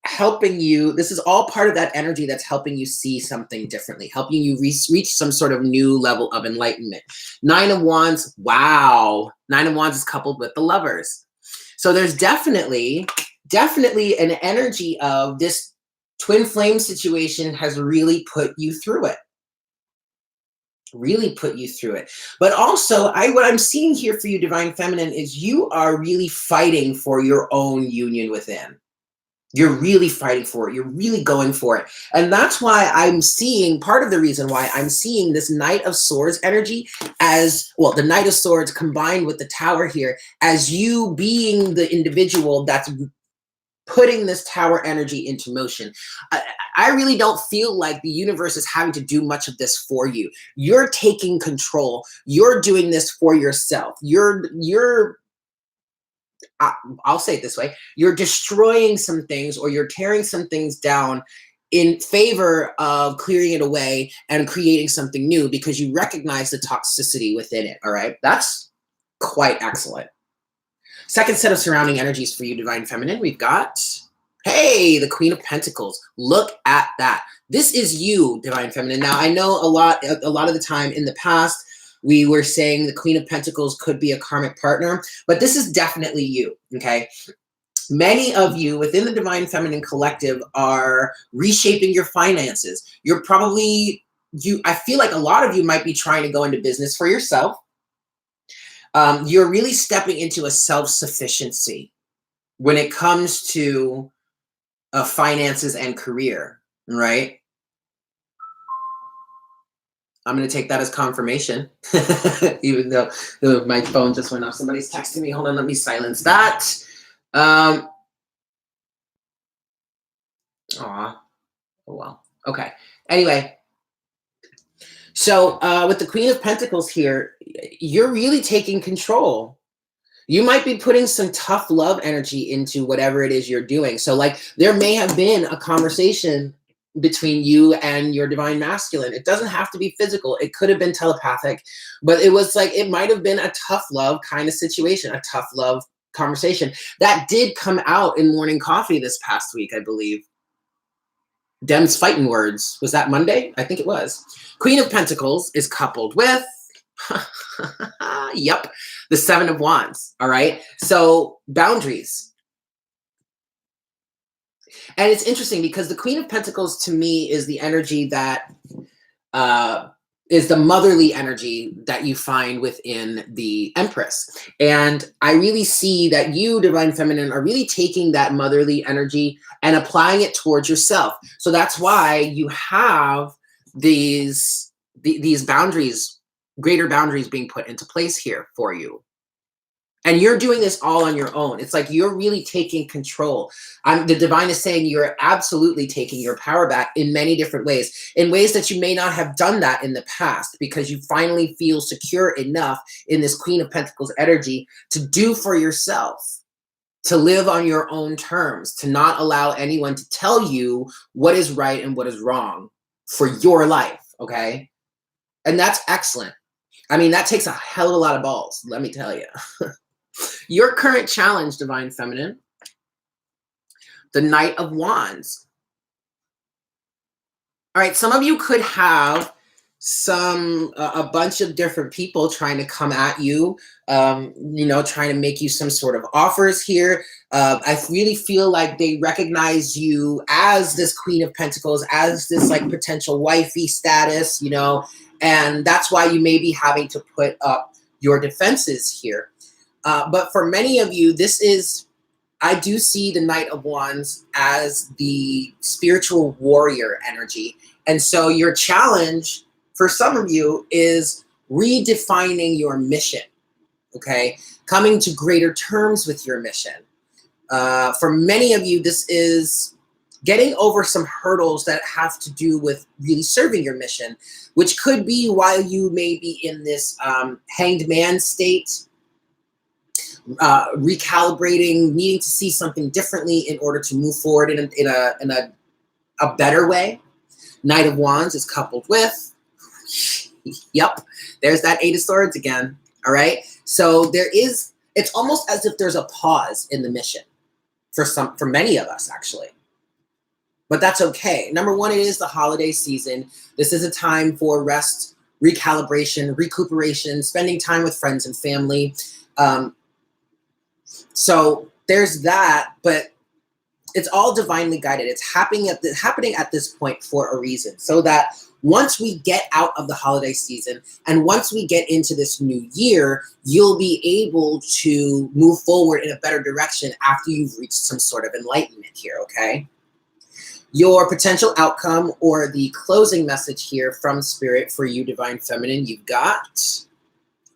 helping you. This is all part of that energy that's helping you see something differently, helping you reach some sort of new level of enlightenment. Nine of Wands, wow. Nine of Wands is coupled with the Lovers. So there's definitely an energy of this twin flame situation has really put you through it. Really put you through it. But also, what I'm seeing here for you, Divine Feminine, is you are really fighting for your own union within. You're really fighting for it. You're really going for it. And that's why I'm seeing, part of the reason why I'm seeing this Knight of Swords energy as, well, the Knight of Swords combined with the Tower here, as you being the individual that's putting this Tower energy into motion. I really don't feel like the universe is having to do much of this for you. You're taking control. You're doing this for yourself. I'll say it this way. You're destroying some things, or you're tearing some things down in favor of clearing it away and creating something new because you recognize the toxicity within it. All right. That's quite excellent. Second set of surrounding energies for you, Divine Feminine, we've got, hey, the Queen of Pentacles. Look at that. This is you, Divine Feminine. Now, I know a lot of the time in the past, we were saying the Queen of Pentacles could be a karmic partner, but this is definitely you, okay? Many of you within the Divine Feminine collective are reshaping your finances. You're probably, I feel like a lot of you might be trying to go into business for yourself. You're really stepping into a self-sufficiency when it comes to finances and career, right? I'm going to take that as confirmation, even though my phone just went off. Somebody's texting me. Hold on, let me silence that. Aw. Oh, well. Okay. Anyway. So with the Queen of Pentacles here, you're really taking control. You might be putting some tough love energy into whatever it is you're doing. So like there may have been a conversation between you and your Divine Masculine. It doesn't have to be physical. It could have been telepathic, but it was like, it might have been a tough love kind of situation, a tough love conversation. That did come out in Morning Coffee this past week, I believe. Dem's Fighting Words. Was that Monday? I think it was. Queen of Pentacles is coupled with, yep, the Seven of Wands. All right. So boundaries. And it's interesting because the Queen of Pentacles to me is the energy that is the motherly energy that you find within the Empress. And I really see that you, Divine Feminine, are really taking that motherly energy and applying it towards yourself. So that's why you have these boundaries, greater boundaries being put into place here for you. And you're doing this all on your own. It's like you're really taking control. The divine is saying you're absolutely taking your power back in many different ways, in ways that you may not have done that in the past, because you finally feel secure enough in this Queen of Pentacles energy to do for yourself, to live on your own terms, to not allow anyone to tell you what is right and what is wrong for your life, okay? And that's excellent. I mean, that takes a hell of a lot of balls, let me tell you. Your current challenge, Divine Feminine, the Knight of Wands. All right, some of you could have a bunch of different people trying to come at you, trying to make you some sort of offers here. I really feel like they recognize you as this Queen of Pentacles, as this like potential wifey status, and that's why you may be having to put up your defenses here. But for many of you, I do see the Knight of Wands as the spiritual warrior energy. And so your challenge for some of you is redefining your mission, okay? Coming to greater terms with your mission. For many of you, this is getting over some hurdles that have to do with really serving your mission, which could be while you may be in this hanged man state, recalibrating, needing to see something differently in order to move forward in a better way. Knight of Wands is coupled with, yep, there's that Eight of Swords again, all right? So it's almost as if there's a pause in the mission for many of us, actually. But that's okay. Number one, it is the holiday season. This is a time for rest, recalibration, recuperation, spending time with friends and family. So there's that, but it's all divinely guided. It's happening at this point for a reason, so that once we get out of the holiday season and once we get into this new year, you'll be able to move forward in a better direction after you've reached some sort of enlightenment here, okay? Your potential outcome or the closing message here from Spirit for you, Divine Feminine, you've got,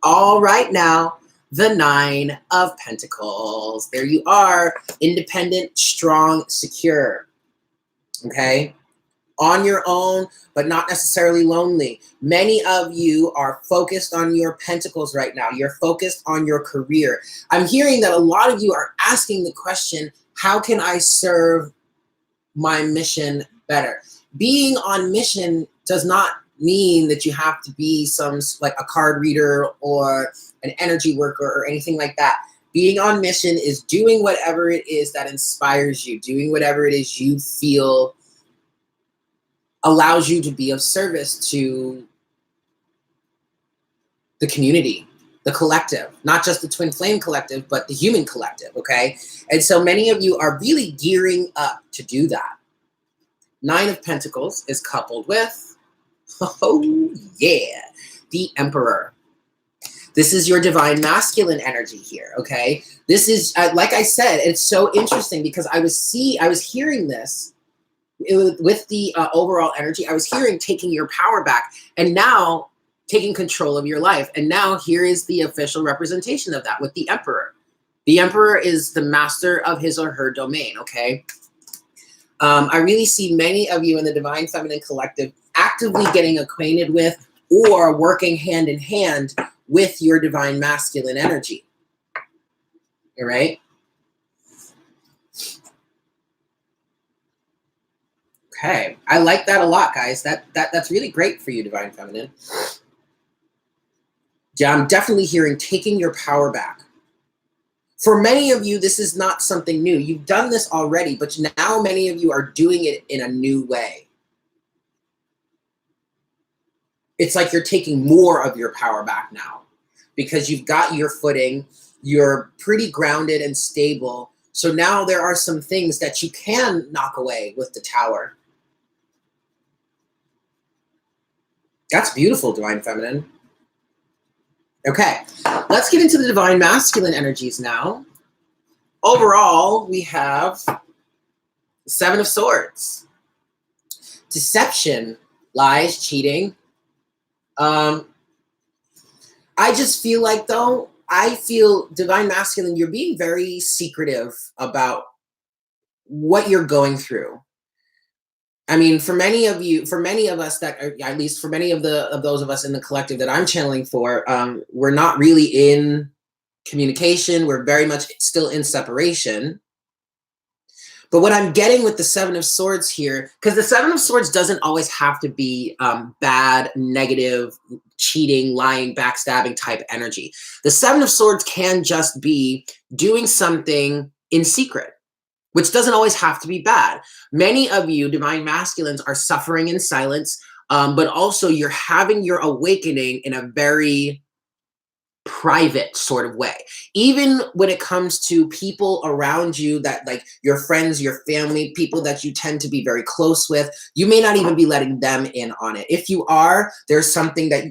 all right now, the Nine of Pentacles. There you are, independent, strong, secure, okay? On your own, but not necessarily lonely. Many of you are focused on your pentacles right now. You're focused on your career. I'm hearing that a lot of you are asking the question, how can I serve my mission better? Being on mission does not mean that you have to be like a card reader or an energy worker or anything like that. Being on mission is doing whatever it is that inspires you, doing whatever it is you feel allows you to be of service to the community, the collective, not just the Twin Flame Collective, but the human collective, okay? And so many of you are really gearing up to do that. Nine of Pentacles is coupled with, oh yeah, the Emperor. This is your divine masculine energy here, okay? This is, like I said, it's so interesting because I was hearing this with the overall energy. I was hearing taking your power back and now taking control of your life. And now here is the official representation of that with the Emperor. The Emperor is the master of his or her domain, okay? I really see many of you in the Divine Feminine Collective actively getting acquainted with or working hand in hand with your divine masculine energy. All right? Okay, I like that a lot, guys. That's really great for you, Divine Feminine. Yeah, I'm definitely hearing taking your power back. For many of you, this is not something new. You've done this already, but now many of you are doing it in a new way. It's like you're taking more of your power back now because you've got your footing. You're pretty grounded and stable. So now there are some things that you can knock away with the Tower. That's beautiful, Divine Feminine. Okay, let's get into the Divine Masculine energies now. Overall, we have the Seven of Swords. Deception, lies, cheating. I just feel like, though, I feel Divine Masculine, you're being very secretive about what you're going through. I mean, for many of you, for many of us that are, at least for many of those of us in the collective that I'm channeling for, we're not really in communication. We're very much still in separation. But what I'm getting with the Seven of Swords here, because the Seven of Swords doesn't always have to be bad, negative, cheating, lying, backstabbing type energy. The Seven of Swords can just be doing something in secret, which doesn't always have to be bad. Many of you, Divine Masculines, are suffering in silence, but also you're having your awakening in a very private sort of way. Even when it comes to people around you that like your friends, your family, people that you tend to be very close with, you may not even be letting them in on it. If you are, there's something that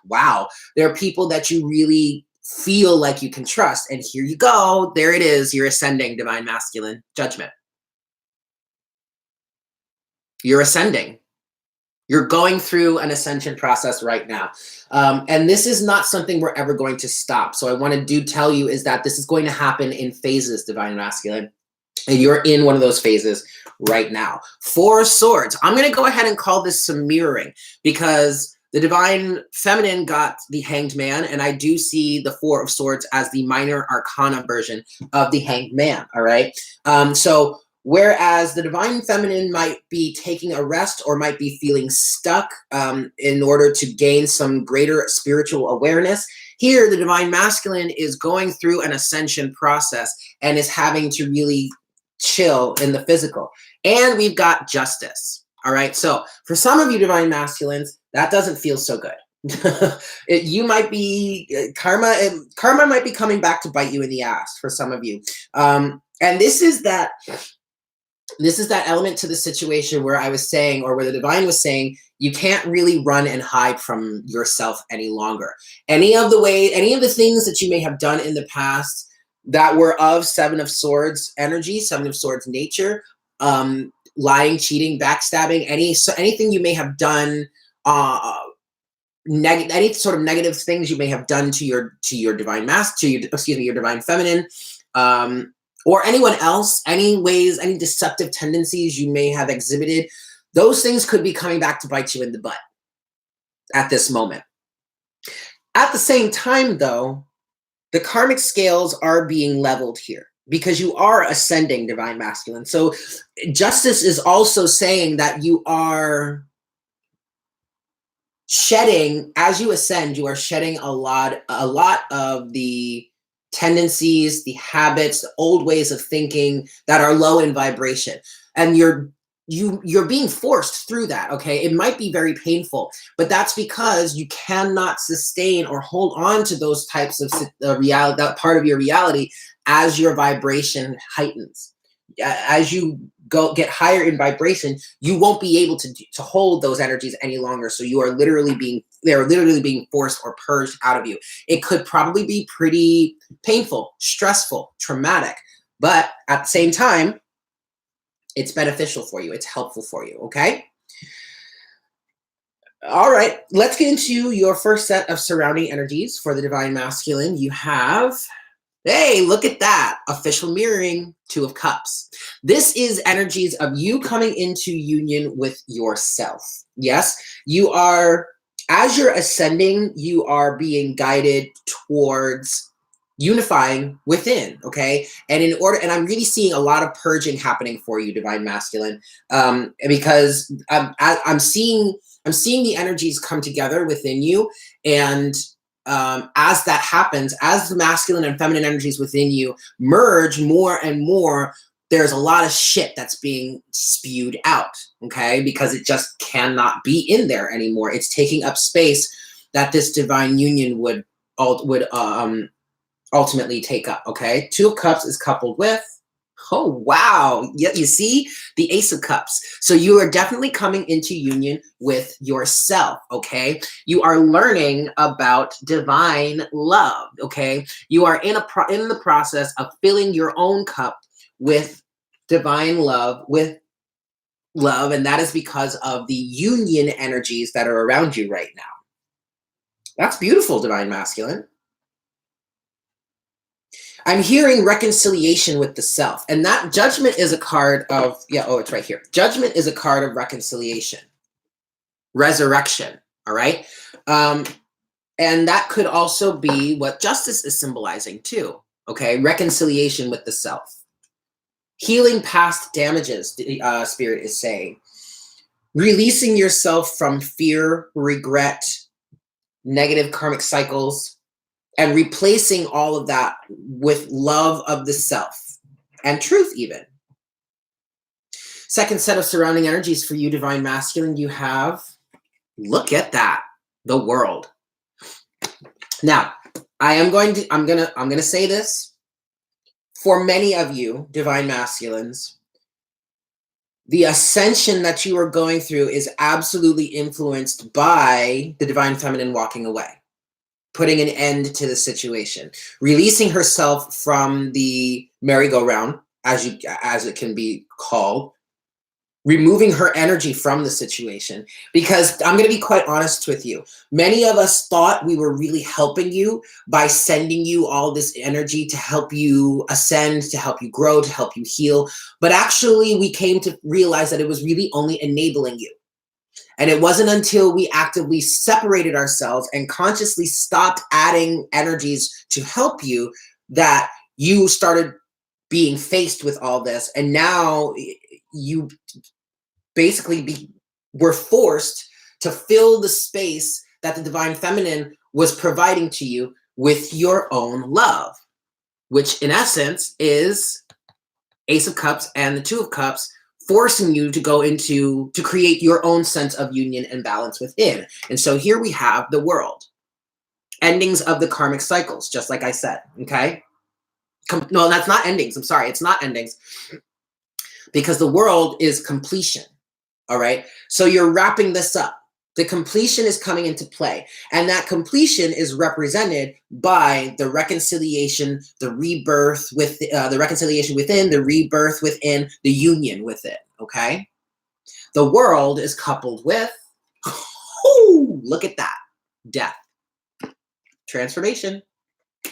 wow. There are people that you really feel like you can trust. And here you go. There it is. You're ascending, divine masculine, judgment. You're ascending. You're going through an ascension process right now. And this is not something we're ever going to stop. So I want to tell you is that this is going to happen in phases, divine masculine. And you're in one of those phases right now. 4 of Swords. I'm going to go ahead and call this some mirroring because the divine feminine got the Hanged Man, and I do see the 4 of Swords as the minor arcana version of the Hanged Man, all right? So whereas the divine feminine might be taking a rest or might be feeling stuck in order to gain some greater spiritual awareness, here the divine masculine is going through an ascension process and is having to really chill in the physical. And we've got Justice. All right. So for some of you divine masculines, that doesn't feel so good. You might be karma might be coming back to bite you in the ass for some of you. And this is that element to the situation where I was saying, or where the divine was saying, you can't really run and hide from yourself any longer. Any of the things that you may have done in the past that were of 7 of Swords energy, 7 of Swords nature, lying, cheating, backstabbing, anything you may have done, any sort of negative things you may have done to your divine your divine feminine, or anyone else, any deceptive tendencies you may have exhibited, those things could be coming back to bite you in the butt at this moment. At the same time, though, the karmic scales are being leveled here because you are ascending, divine masculine. So Justice is also saying that you are shedding, as you ascend, you are shedding a lot of the tendencies, the habits, the old ways of thinking that are low in vibration. And you're being forced through that, okay? It might be very painful, but that's because you cannot sustain or hold on to those types of reality, that part of your reality, as your vibration heightens. As you get higher in vibration, you won't be able to hold those energies any longer. So they're literally being forced or purged out of you. It could probably be pretty painful, stressful, traumatic, but at the same time, it's beneficial for you. It's helpful for you. Okay. All right. Let's get into your first set of surrounding energies for the divine masculine. You have, hey, look at that. Official mirroring, 2 of Cups. This is energies of you coming into union with yourself. Yes, you are, as you're ascending, you are being guided towards unifying within, okay? And I'm really seeing a lot of purging happening for you, divine masculine, because I'm seeing the energies come together within you, and as that happens, as the masculine and feminine energies within you merge more and more, there's a lot of shit that's being spewed out, okay? Because it just cannot be in there anymore. It's taking up space that this divine union would ultimately take up, okay? 2 of Cups is coupled with, oh, wow. Yeah, you see the Ace of Cups. So you are definitely coming into union with yourself, okay? You are learning about divine love, okay? You are in the process of filling your own cup with divine love, and that is because of the union energies that are around you right now. That's beautiful, divine masculine. I'm hearing reconciliation with the self, and that Judgment is a card of, it's right here. Judgment is a card of reconciliation, resurrection, all right? And that could also be what Justice is symbolizing too, okay? Reconciliation with the self. Healing past damages, Spirit is saying. Releasing yourself from fear, regret, negative karmic cycles, and replacing all of that with love of the self and truth even. Second set of surrounding energies for you, divine masculine, you have, look at that, the World. Now, I'm gonna say this. For many of you, divine masculines, the ascension that you are going through is absolutely influenced by the divine feminine walking away, putting an end to the situation, releasing herself from the merry-go-round, as it can be called, removing her energy from the situation. Because I'm going to be quite honest with you, many of us thought we were really helping you by sending you all this energy to help you ascend, to help you grow, to help you heal. But actually, we came to realize that it was really only enabling you. And it wasn't until we actively separated ourselves and consciously stopped adding energies to help you that you started being faced with all this. And now you basically were forced to fill the space that the divine feminine was providing to you with your own love, which in essence is Ace of Cups and the Two of Cups, forcing you to go into, to create your own sense of union and balance within. And so here we have the world. Endings of the karmic cycles, just like I said, okay? No, that's not endings. I'm sorry, it's not endings. Because the world is completion, all right? So you're wrapping this up. The completion is coming into play. And that completion is represented by the reconciliation, the rebirth, with the reconciliation within, the rebirth within, the union within, okay? The world is coupled with, oh, look at that, death, transformation.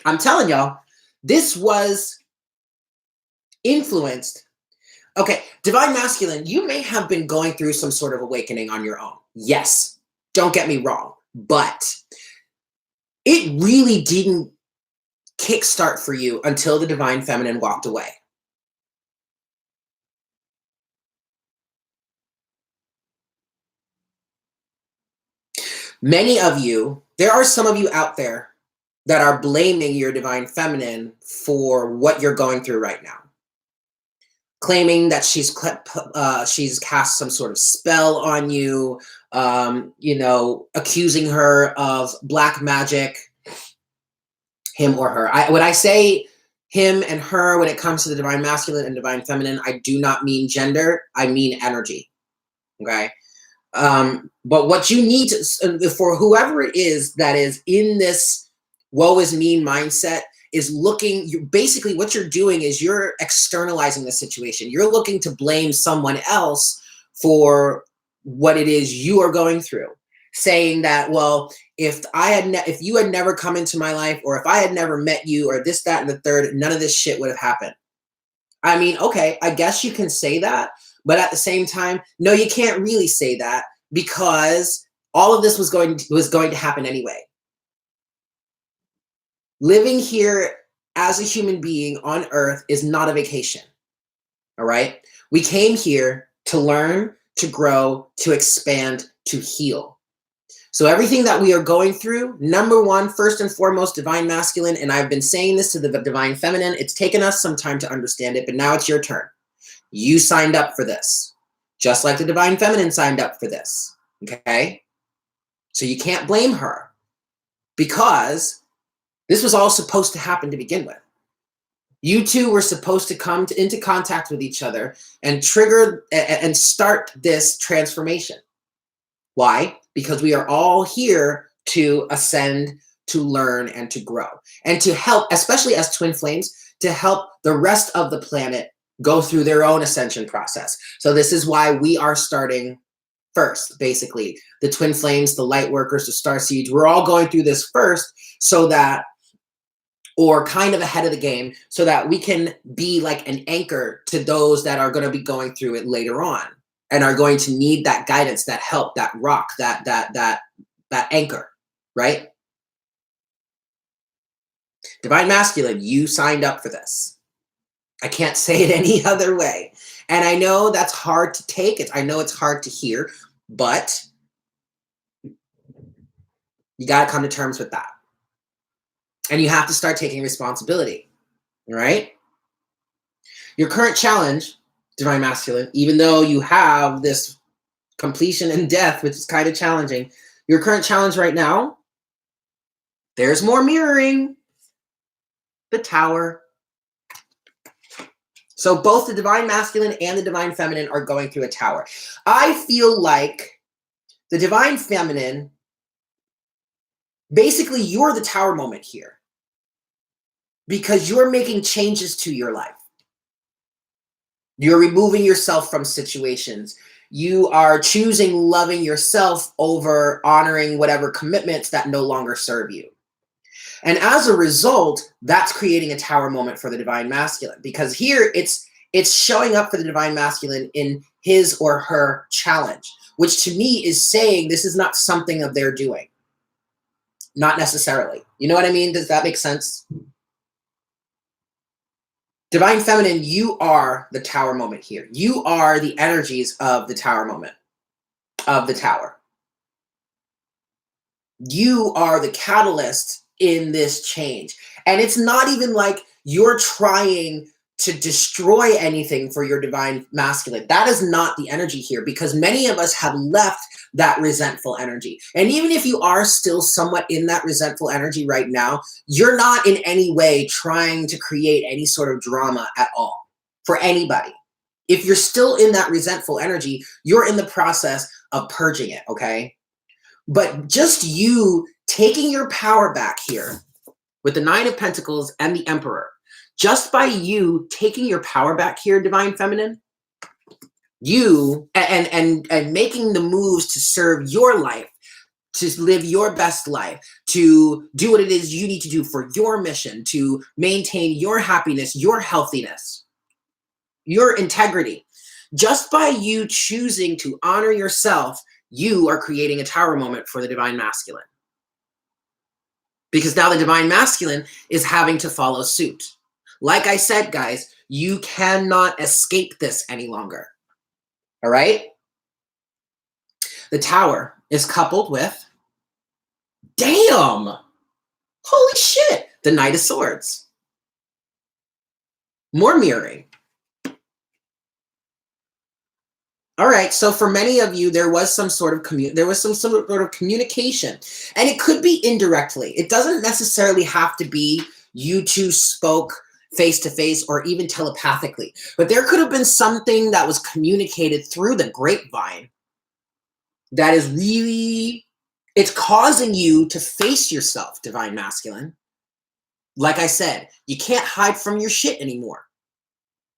I'm telling y'all, this was influenced. Okay, divine masculine, you may have been going through some sort of awakening on your own. Yes, don't get me wrong, but it really didn't kickstart for you until the divine feminine walked away. Many of you, there are some of you out there that are blaming your divine feminine for what you're going through right now. Claiming that she's cast some sort of spell on you, you know, accusing her of black magic, him or her. When I say him and her, when it comes to the divine masculine and divine feminine, I do not mean gender, I mean energy, okay? But what you need to, for whoever it is that is in this woe is me mindset, is looking, basically what you're doing is you're externalizing the situation. You're looking to blame someone else for what it is you are going through. Saying that, well, if you had never come into my life, or if I had never met you, or this, that, and the third, none of this shit would have happened. I mean, okay, I guess you can say that, but at the same time, no, you can't really say that, because all of this was going to happen anyway. Living here as a human being on Earth is not a vacation, all right? We came here to learn, to grow, to expand, to heal. So everything that we are going through, number one, first and foremost, divine masculine, and I've been saying this to the divine feminine, it's taken us some time to understand it, but now it's your turn. You signed up for this, just like the divine feminine signed up for this, okay? So you can't blame her, because this was all supposed to happen to begin with. You two were supposed to come into contact with each other and trigger and start this transformation. Why? Because we are all here to ascend, to learn, and to grow. And to help, especially as twin flames, to help the rest of the planet go through their own ascension process. So this is why we are starting first, basically. The twin flames, the light workers, the starseeds, we're all going through this first, so that, or kind of ahead of the game, so that we can be like an anchor to those that are going to be going through it later on and are going to need that guidance, that help, that rock, that anchor, right? Divine masculine, you signed up for this. I can't say it any other way. And I know that's hard to take. I know it's hard to hear, but you got to come to terms with that. And you have to start taking responsibility, right? Your current challenge, divine masculine, even though you have this completion and death, which is kind of challenging, your current challenge right now, there's more mirroring. The Tower. So both the divine masculine and the divine feminine are going through a tower. I feel like the divine feminine, basically you're the tower moment here because you're making changes to your life. You're removing yourself from situations. You are choosing loving yourself over honoring whatever commitments that no longer serve you. And as a result, that's creating a tower moment for the divine masculine, because here it's showing up for the divine masculine in his or her challenge, which to me is saying this is not something of their doing. Not necessarily. You know what I mean? Does that make sense? Divine feminine, you are the tower moment here. You are the energies of the tower moment, of the tower. You are the catalyst in this change. And it's not even like you're trying to destroy anything for your divine masculine. That is not the energy here, because many of us have left that resentful energy. And even if you are still somewhat in that resentful energy right now, you're not in any way trying to create any sort of drama at all for anybody. If you're still in that resentful energy, you're in the process of purging it, okay? But just you taking your power back here with the Nine of Pentacles and the Emperor, just by you taking your power back here, divine feminine, you and making the moves to serve your life, to live your best life, to do what it is you need to do for your mission, to maintain your happiness, your healthiness, your integrity. Just by you choosing to honor yourself, you are creating a tower moment for the divine masculine. Because now the divine masculine is having to follow suit. Like I said, guys, you cannot escape this any longer. All right? The Tower is coupled with, damn, holy shit, the Knight of Swords. More mirroring. All right, so for many of you, there was some sort of communication, and it could be indirectly. It doesn't necessarily have to be you two spoke face-to-face or even telepathically, but there could have been something that was communicated through the grapevine that is really, it's causing you to face yourself, divine masculine. Like I said, you can't hide from your shit anymore.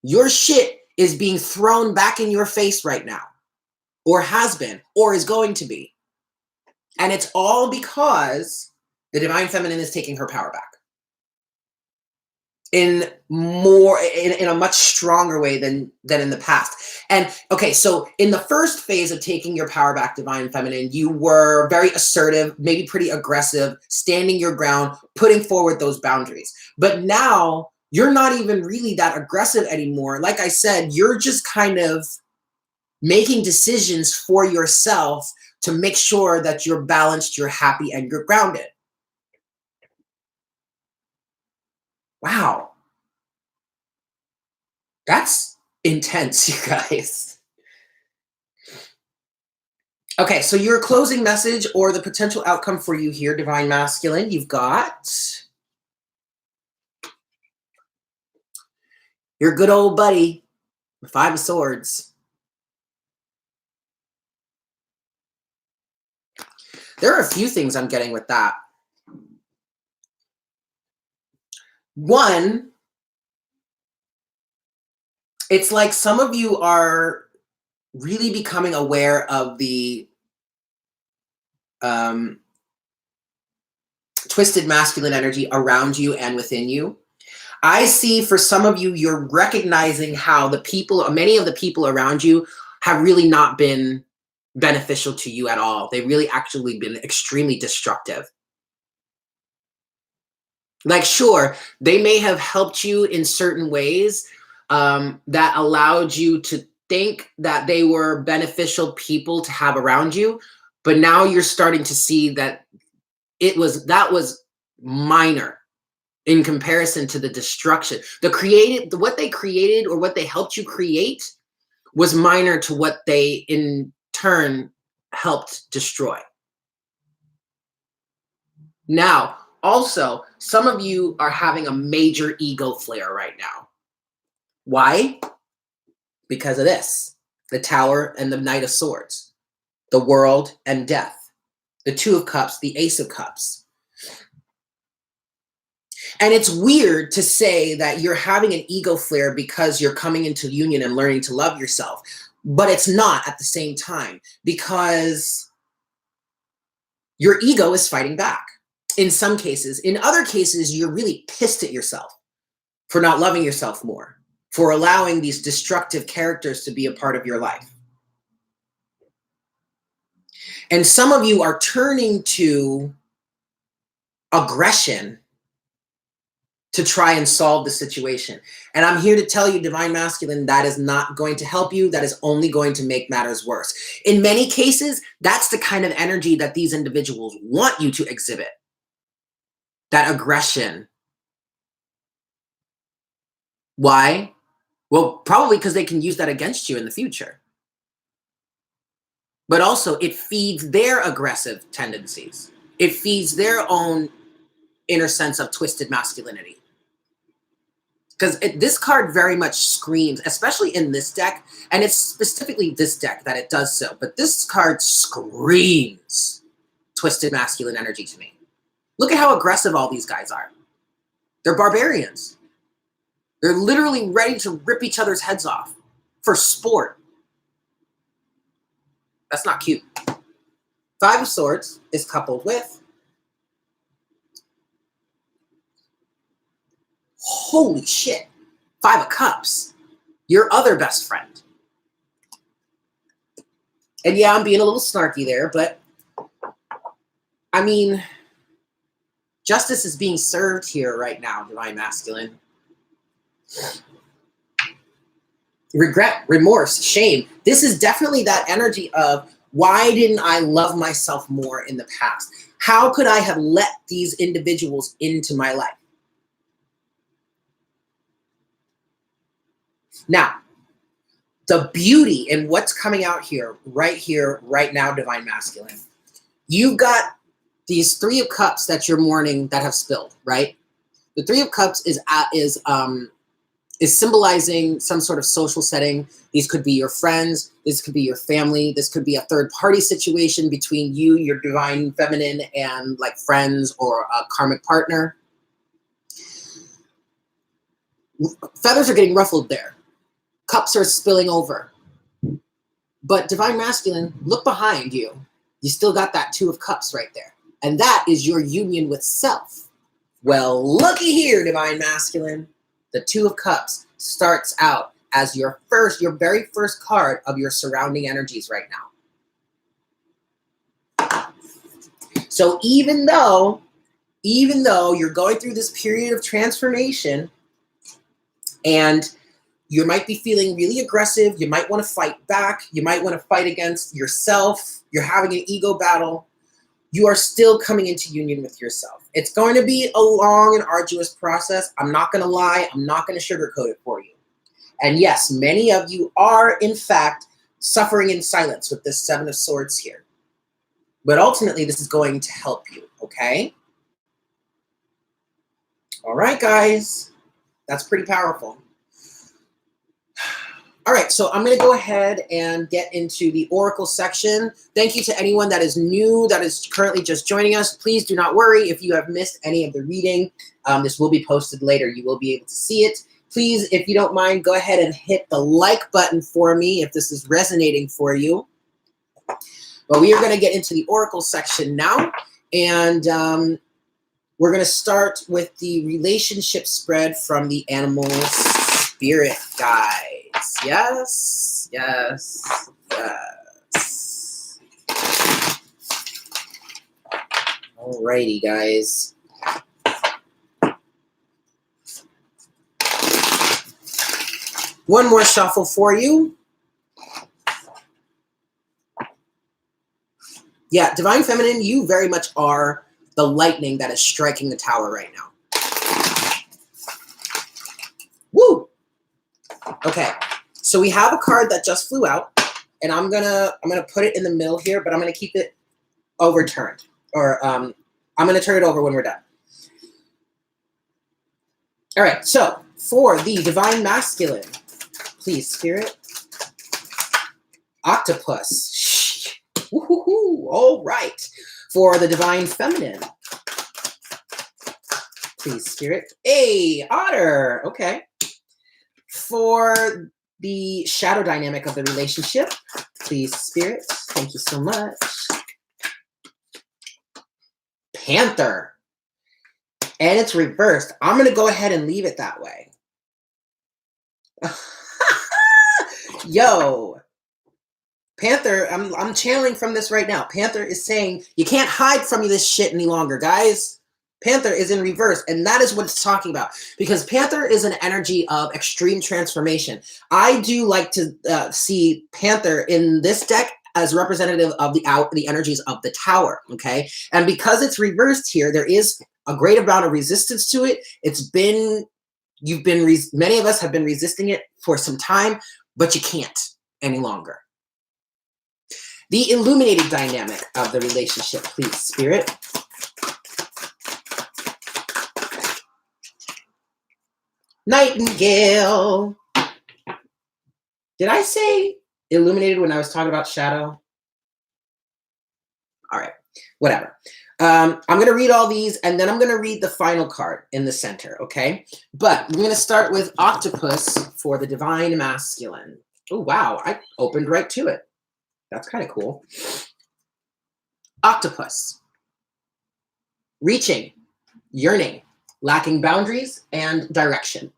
Your shit is being thrown back in your face right now, or has been, or is going to be. And it's all because the divine feminine is taking her power back in a much stronger way than in the past. And okay, so in the first phase of taking your power back, divine feminine, you were very assertive, maybe pretty aggressive, standing your ground, putting forward those boundaries. But now you're not even really that aggressive anymore. Like I said, you're just kind of making decisions for yourself to make sure that you're balanced, you're happy, and you're grounded. Wow. That's intense, you guys. Okay, so your closing message or the potential outcome for you here, divine masculine, you've got your good old buddy, the Five of Swords. There are a few things I'm getting with that. One, it's like some of you are really becoming aware of the twisted masculine energy around you and within you. I see for some of you, you're recognizing how many of the people around you have really not been beneficial to you at all. They've really actually been extremely destructive. Like, sure, they may have helped you in certain ways that allowed you to think that they were beneficial people to have around you, but now you're starting to see that that was minor in comparison to the destruction. What they created or what they helped you create was minor to what they in turn helped destroy. Now, Also, some of you are having a major ego flare right now. Why? Because of this. The Tower and the Knight of Swords. The World and Death. The Two of Cups, the Ace of Cups. And it's weird to say that you're having an ego flare because you're coming into union and learning to love yourself. But it's not at the same time, because your ego is fighting back in some cases. In other cases, you're really pissed at yourself for not loving yourself more, for allowing these destructive characters to be a part of your life. And some of you are turning to aggression to try and solve the situation. And I'm here to tell you, Divine Masculine, that is not going to help you. That is only going to make matters worse. In many cases, that's the kind of energy that these individuals want you to exhibit. That aggression. Why? Well, probably because they can use that against you in the future. But also, it feeds their aggressive tendencies. It feeds their own inner sense of twisted masculinity. Because this card very much screams, especially in this deck, and it's specifically this deck that it does so, but this card screams twisted masculine energy to me. Look at how aggressive all these guys are. They're barbarians. They're literally ready to rip each other's heads off for sport. That's not cute. Five of Swords is coupled with, holy shit, Five of Cups, your other best friend. And yeah, I'm being a little snarky there, but I mean, justice is being served here right now, Divine Masculine. Regret, remorse, shame. This is definitely that energy of, why didn't I love myself more in the past? How could I have let these individuals into my life? Now, the beauty in what's coming out here, right now, Divine Masculine, you've got these Three of Cups that you're mourning that have spilled, right? The Three of Cups is symbolizing some sort of social setting. These could be your friends. This could be your family. This could be a third party situation between you, your divine feminine, and like friends or a karmic partner. Feathers are getting ruffled there. Cups are spilling over. But Divine Masculine, look behind you. You still got that Two of Cups right there. And that is your union with self. Well, looky here, Divine Masculine. The Two of Cups starts out as your very first card of your surrounding energies right now. So even though you're going through this period of transformation and you might be feeling really aggressive, you might want to fight back, you might want to fight against yourself, you're having an ego battle, you are still coming into union with yourself. It's going to be a long and arduous process. I'm not going to lie. I'm not going to sugarcoat it for you. And yes, many of you are, in fact, suffering in silence with this Seven of Swords here. But ultimately, this is going to help you, okay? All right, guys. That's pretty powerful. All right, so I'm going to go ahead and get into the Oracle section. Thank you to anyone that is new, that is currently just joining us. Please do not worry if you have missed any of the reading. This will be posted later. You will be able to see it. Please, if you don't mind, go ahead and hit the like button for me if this is resonating for you. But we are going to get into the Oracle section now. And we're going to start with the relationship spread from the Animal Spirit Guide. Yes, yes, yes. Alrighty, guys. One more shuffle for you. Yeah, Divine Feminine, you very much are the lightning that is striking the tower right now. Woo! Okay, so we have a card that just flew out, and I'm gonna put it in the middle here, but I'm gonna keep it overturned, or I'm gonna turn it over when we're done. All right, so for the divine masculine, please, Spirit. Octopus. Woo-hoo-hoo. All right. For the divine feminine, please, Spirit. Hey, Otter. Okay. For the shadow dynamic of the relationship, please, Spirit. Thank you so much. Panther. And it's reversed. I'm going to go ahead and leave it that way. Yo. Panther, I'm channeling from this right now. Panther is saying, you can't hide from this shit any longer, guys. Panther is in reverse, and that is what it's talking about. Because Panther is an energy of extreme transformation. I do like to see Panther in this deck as representative of the energies of the Tower, okay? And because it's reversed here, there is a great amount of resistance to it. Many of us have been resisting it for some time, but you can't any longer. The illuminated dynamic of the relationship, please, Spirit. Nightingale. Did I say illuminated when I was talking about shadow? All right, whatever. I'm going to read all these, and then I'm going to read the final card in the center, okay? But I'm going to start with Octopus for the divine masculine. Oh, wow, I opened right to it. That's kind of cool. Octopus. Reaching, yearning, lacking boundaries, and direction.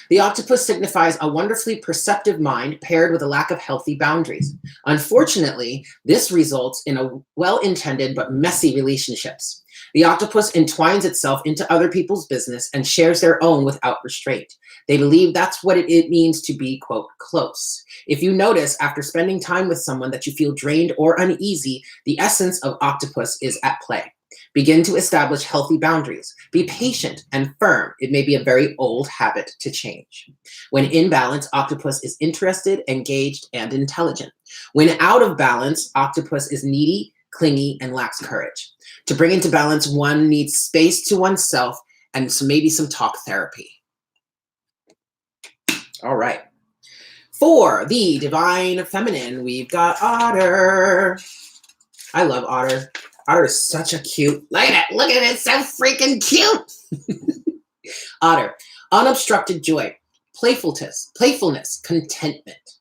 The octopus signifies a wonderfully perceptive mind paired with a lack of healthy boundaries. Unfortunately, this results in a well-intended but messy relationships. The octopus entwines itself into other people's business and shares their own without restraint. They believe that's what it means to be, quote, close. If you notice after spending time with someone that you feel drained or uneasy, the essence of octopus is at play. Begin to establish healthy boundaries. Be patient and firm. It may be a very old habit to change. When in balance, octopus is interested, engaged, and intelligent. When out of balance, octopus is needy, clingy, and lacks courage. To bring into balance, one needs space to oneself and maybe some talk therapy. All right. For the divine feminine, we've got Otter. I love Otter. Otter is such a cute, look at it, it's so freaking cute. Otter, unobstructed joy, playfulness, contentment.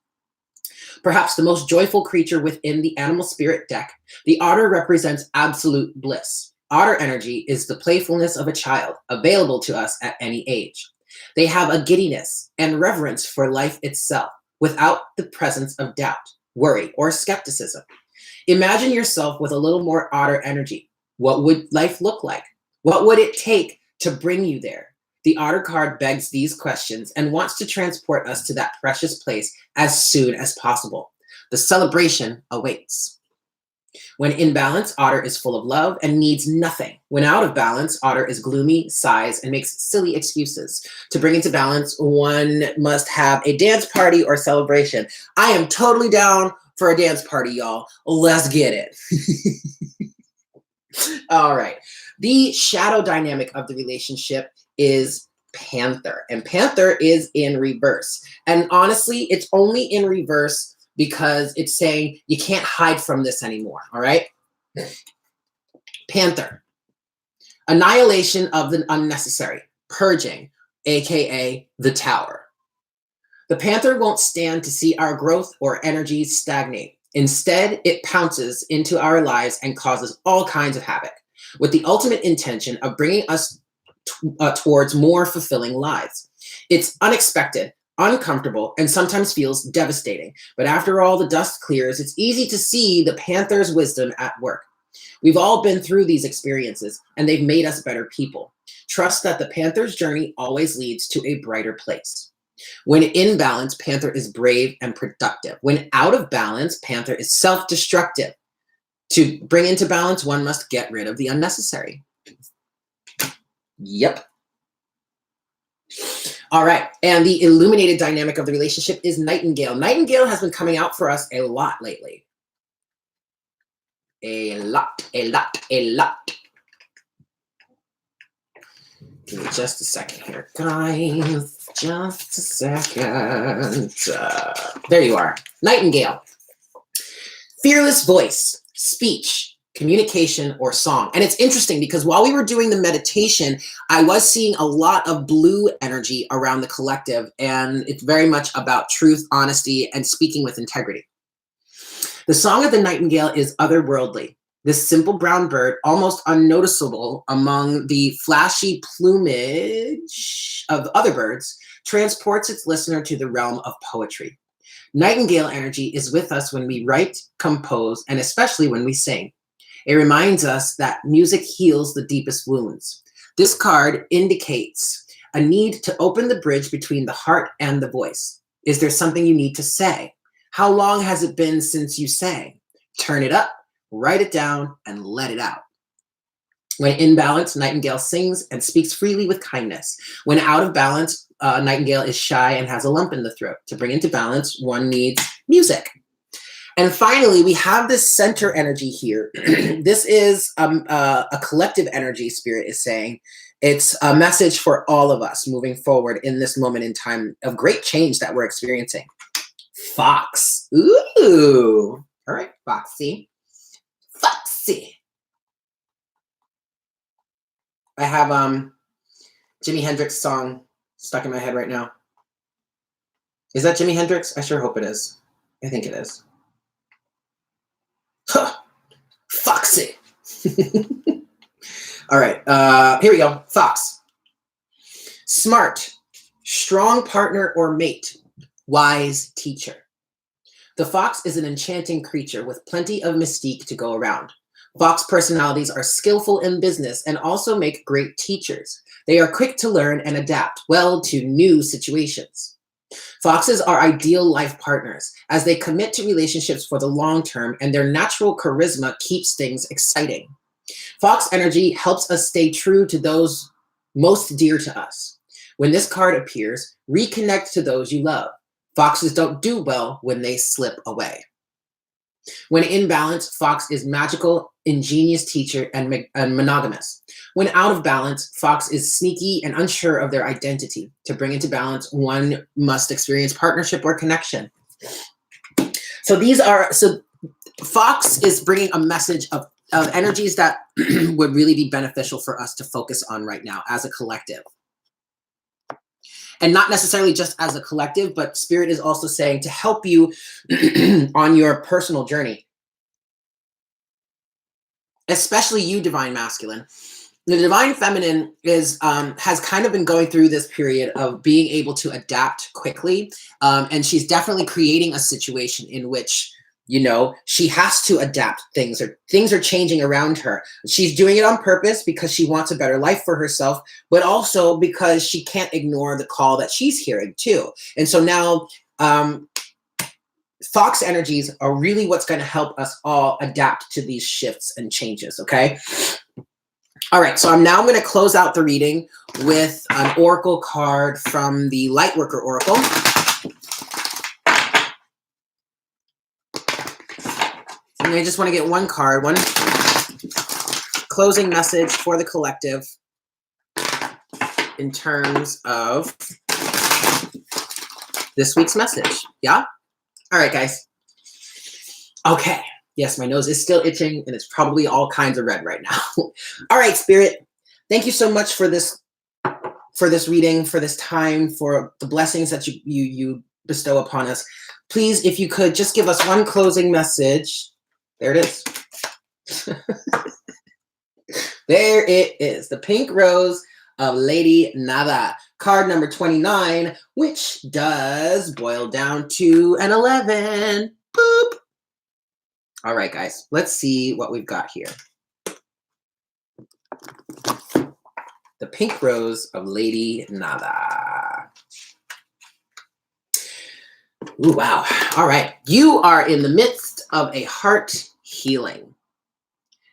Perhaps the most joyful creature within the animal spirit deck, the otter represents absolute bliss. Otter energy is the playfulness of a child, available to us at any age. They have a giddiness and reverence for life itself, without the presence of doubt, worry, or skepticism. Imagine yourself with a little more otter energy. What would life look like? What would it take to bring you there? The otter card begs these questions and wants to transport us to that precious place as soon as possible. The celebration awaits. When in balance, otter is full of love and needs nothing. When out of balance, otter is gloomy, sighs, and makes silly excuses. To bring into balance, one must have a dance party or celebration. I am totally down for a dance party, y'all. Let's get it. All right. The shadow dynamic of the relationship is Panther, and Panther is in reverse. And honestly, it's only in reverse because it's saying you can't hide from this anymore. All right. Panther, annihilation of the unnecessary, purging, aka the Tower. The Panther won't stand to see our growth or energy stagnate. Instead, it pounces into our lives and causes all kinds of havoc, with the ultimate intention of bringing us towards more fulfilling lives. It's unexpected, uncomfortable, and sometimes feels devastating. But after all the dust clears, it's easy to see the Panther's wisdom at work. We've all been through these experiences, and they've made us better people. Trust that the Panther's journey always leads to a brighter place. When in balance, Panther is brave and productive. When out of balance, Panther is self-destructive. To bring into balance, one must get rid of the unnecessary. Yep. All right. And the illuminated dynamic of the relationship is Nightingale. Nightingale has been coming out for us a lot lately. A lot. Give me just a second here, guys. Just a second. There you are. Nightingale. Fearless voice, speech, communication, or song. And it's interesting because while we were doing the meditation, I was seeing a lot of blue energy around the collective, and it's very much about truth, honesty, and speaking with integrity. The song of the nightingale is otherworldly. This simple brown bird, almost unnoticeable among the flashy plumage of other birds, transports its listener to the realm of poetry. Nightingale energy is with us when we write, compose, and especially when we sing. It reminds us that music heals the deepest wounds. This card indicates a need to open the bridge between the heart and the voice. Is there something you need to say? How long has it been since you sang? Turn it up, write it down, and let it out. When in balance, Nightingale sings and speaks freely with kindness. When out of balance, Nightingale is shy and has a lump in the throat. To bring into balance, one needs music. And finally, we have this center energy here. This is a collective energy, Spirit is saying. It's a message for all of us moving forward in this moment in time of great change that we're experiencing. Fox. Ooh. All right, Foxy. Foxy. I have Jimi Hendrix song stuck in my head right now. Is that Jimi Hendrix? I sure hope it is. I think it is. Huh. Foxy. All right, here we go. Fox. Smart, strong partner or mate, wise teacher. The fox is an enchanting creature with plenty of mystique to go around. Fox personalities are skillful in business and also make great teachers. They are quick to learn and adapt well to new situations. Foxes are ideal life partners as they commit to relationships for the long term, and their natural charisma keeps things exciting. Fox energy helps us stay true to those most dear to us. When this card appears, reconnect to those you love. Foxes don't do well when they slip away. When in balance, Fox is magical, ingenious teacher, and monogamous. When out of balance, Fox is sneaky and unsure of their identity. To bring into balance, one must experience partnership or connection. So Fox is bringing a message of energies that would really be beneficial for us to focus on right now as a collective. And not necessarily just as a collective, but Spirit is also saying to help you on your personal journey. Especially you, Divine Masculine. The Divine Feminine is has kind of been going through this period of being able to adapt quickly. And she's definitely creating a situation in which, you know, she has to adapt. Things are changing around her. She's doing it on purpose because she wants a better life for herself, but also because she can't ignore the call that she's hearing too. And so now Fox energies are really what's going to help us all adapt to these shifts and changes, okay? All right, so I'm now going to close out the reading with an oracle card from the Lightworker Oracle. And I just want to get one card, one closing message for the collective in terms of this week's message. Yeah? All right, guys. Okay. Yes, my nose is still itching, and it's probably all kinds of red right now. All right, Spirit. Thank you so much for this reading, for this time, for the blessings that you bestow upon us. Please, if you could, just give us one closing message. There it is. There it is. The Pink Rose of Lady Nada. Card number 29, which does boil down to an 11. Boop. All right, guys. Let's see what we've got here. The Pink Rose of Lady Nada. Ooh, wow. All right. You are in the midst of a heart healing.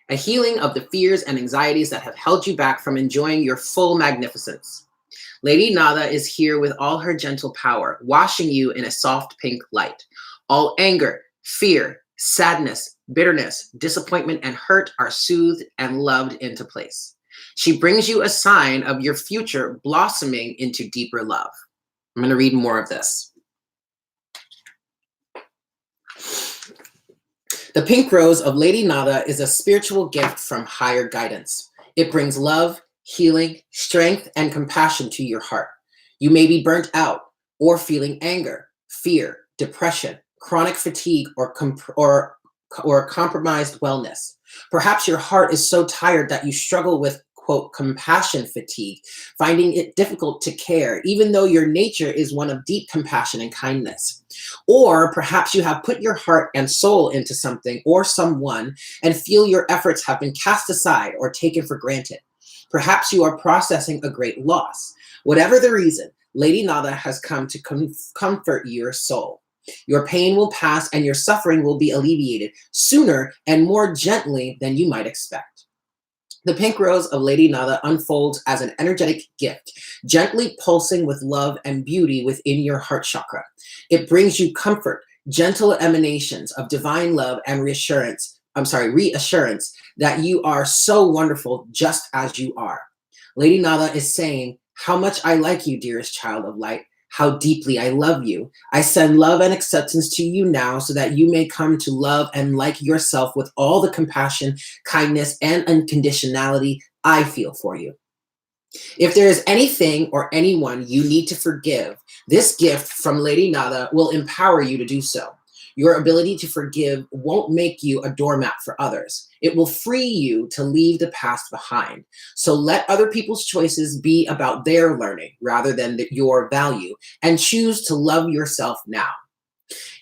A healing of the fears and anxieties that have held you back from enjoying your full magnificence. Lady Nada is here with all her gentle power, washing you in a soft pink light. All anger, fear, sadness, bitterness, disappointment, and hurt are soothed and loved into place. She brings you a sign of your future blossoming into deeper love. I'm going to read more of this. The pink rose of Lady Nada is a spiritual gift from higher guidance. It brings love, healing, strength, and compassion to your heart. You may be burnt out or feeling anger, fear, depression, chronic fatigue, or compromised wellness. Perhaps your heart is so tired that you struggle with, quote, compassion fatigue, finding it difficult to care, even though your nature is one of deep compassion and kindness. Or perhaps you have put your heart and soul into something or someone and feel your efforts have been cast aside or taken for granted. Perhaps you are processing a great loss. Whatever the reason, Lady Nada has come to comfort your soul. Your pain will pass and your suffering will be alleviated sooner and more gently than you might expect. The pink rose of Lady Nada unfolds as an energetic gift, gently pulsing with love and beauty within your heart chakra. It brings you comfort, gentle emanations of divine love and reassurance that you are so wonderful just as you are. Lady Nada is saying, how much I like you, dearest child of light. How deeply I love you. I send love and acceptance to you now so that you may come to love and like yourself with all the compassion, kindness, and unconditionality I feel for you. If there is anything or anyone you need to forgive, this gift from Lady Nada will empower you to do so. Your ability to forgive won't make you a doormat for others. It will free you to leave the past behind. So let other people's choices be about their learning rather than your value, and choose to love yourself now.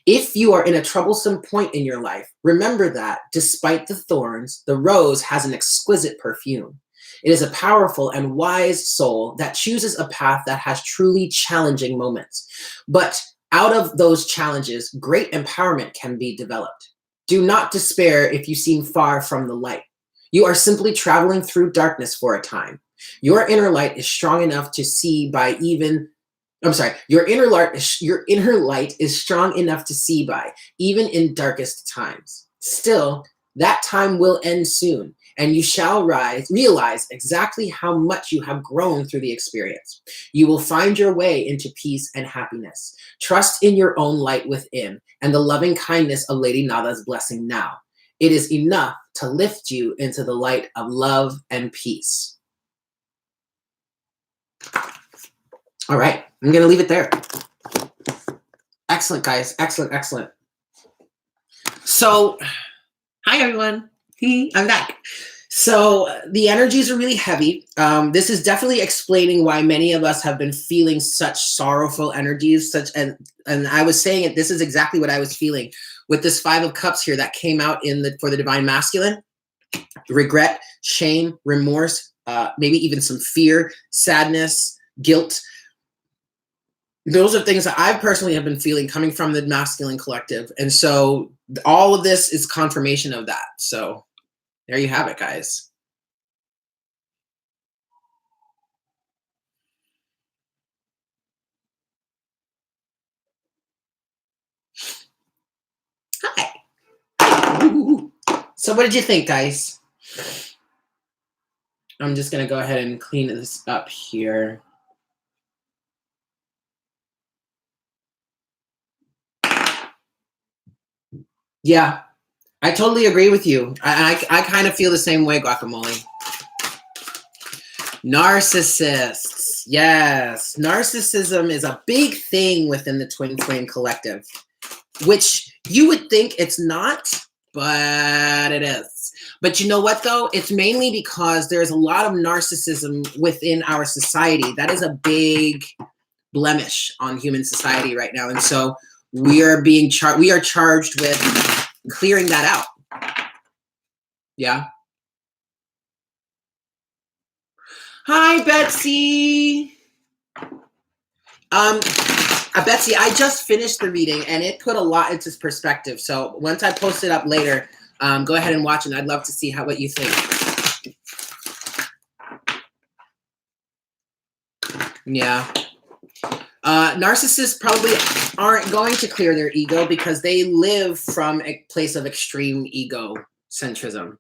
If you are in a troublesome point in your life, remember that despite the thorns, the rose has an exquisite perfume. It is a powerful and wise soul that chooses a path that has truly challenging moments. But out of those challenges, great empowerment can be developed. Do not despair if you seem far from the light. You are simply traveling through darkness for a time. Your inner light is strong enough to see by your inner light is strong enough to see by, even in darkest times. Still, that time will end soon, and you shall realize exactly how much you have grown through the experience. You will find your way into peace and happiness. Trust in your own light within and the loving kindness of Lady Nada's blessing now. It is enough to lift you into the light of love and peace. All right, I'm going to leave it there. Excellent, guys. Excellent, excellent. So, hi, everyone. I'm back. So the energies are really heavy. This is definitely explaining why many of us have been feeling such sorrowful energies. And I was saying it. This is exactly what I was feeling with this 5 of Cups here that came out for the Divine Masculine. Regret, shame, remorse, maybe even some fear, sadness, guilt. Those are things that I personally have been feeling coming from the masculine collective. And so all of this is confirmation of that. So there you have it, guys. Hi. Ooh. So what did you think, guys? I'm just going to go ahead and clean this up here. Yeah, I totally agree with you. I kind of feel the same way, Guacamole. Narcissists. Yes. Narcissism is a big thing within the Twin Flame Collective, which you would think it's not, but it is. But you know what, though? It's mainly because there's a lot of narcissism within our society. That is a big blemish on human society right now. And so we are charged with clearing that out. Yeah. Hi, Betsy. Betsy, I just finished the reading and it put a lot into perspective. So once I post it up later, go ahead and watch it. I'd love to see what you think. Yeah. Narcissists probably aren't going to clear their ego because they live from a place of extreme egocentrism.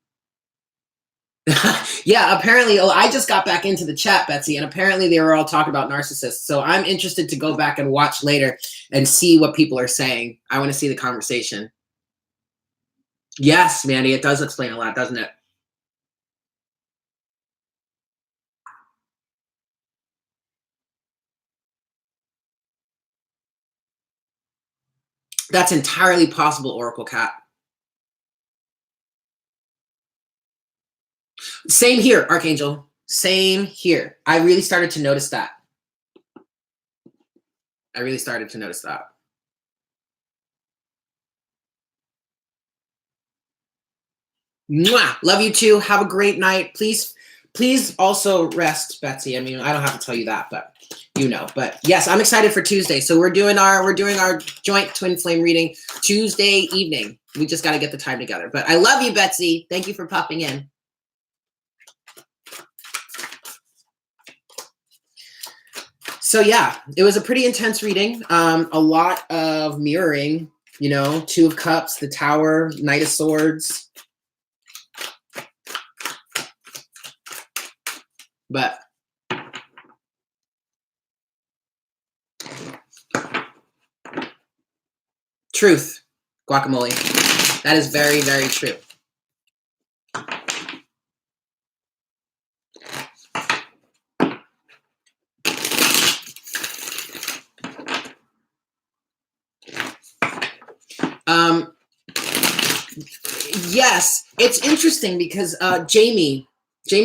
Yeah, apparently, oh, I just got back into the chat, Betsy, and apparently they were all talking about narcissists. So I'm interested to go back and watch later and see what people are saying. I want to see the conversation. Yes, Mandy, it does explain a lot, doesn't it? That's entirely possible, Oracle Cat. Same here, Archangel. Same here. I really started to notice that. I really started to notice that. Mwah! Love you too. Have a great night. Please also rest, Betsy. I mean, I don't have to tell you that, but you know. But yes, I'm excited for Tuesday. So we're doing our joint twin flame reading Tuesday evening. We just got to get the time together. But I love you, Betsy. Thank you for popping in. So yeah, it was a pretty intense reading. A lot of mirroring, you know, Two of Cups, the Tower, Knight of Swords. But truth, guacamole. That is very, very true. Yes, it's interesting because Jamie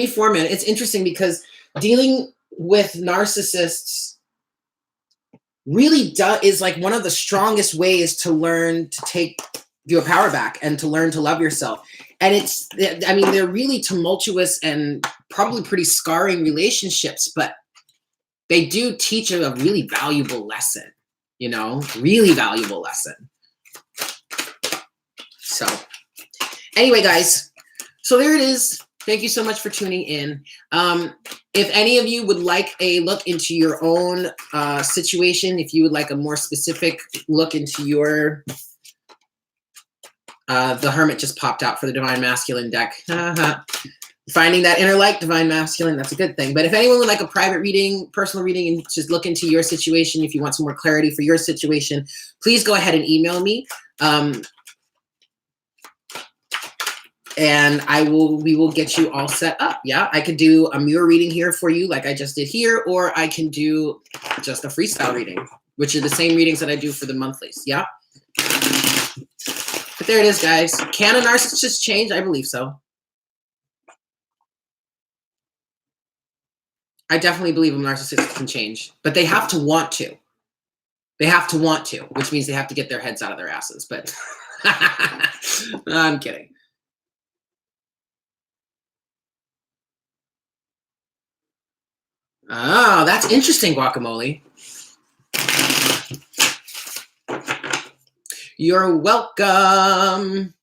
Foreman, it's interesting because dealing with narcissists really is like one of the strongest ways to learn to take your power back and to learn to love yourself. And I mean, they're really tumultuous and probably pretty scarring relationships, but they do teach a really valuable lesson, you know, really valuable lesson. So anyway, guys, so there it is. Thank you so much for tuning in. If any of you would like a look into your own situation, if you would like a more specific look into your, the Hermit just popped out for the Divine Masculine deck. Finding that inner light, Divine Masculine, that's a good thing. But if anyone would like a private reading, personal reading, and just look into your situation, if you want some more clarity for your situation, please go ahead and email me. And we will get you all set up. Yeah, I could do a mirror reading here for you like I just did here, or I can do just a freestyle reading, which are the same readings that I do for the monthlies. Yeah. But there it is, guys. Can a narcissist change? I believe so. I definitely believe a narcissist can change, but they have to want to. They have to want to, which means they have to get their heads out of their asses. But I'm kidding. Oh, that's interesting, guacamole. You're welcome.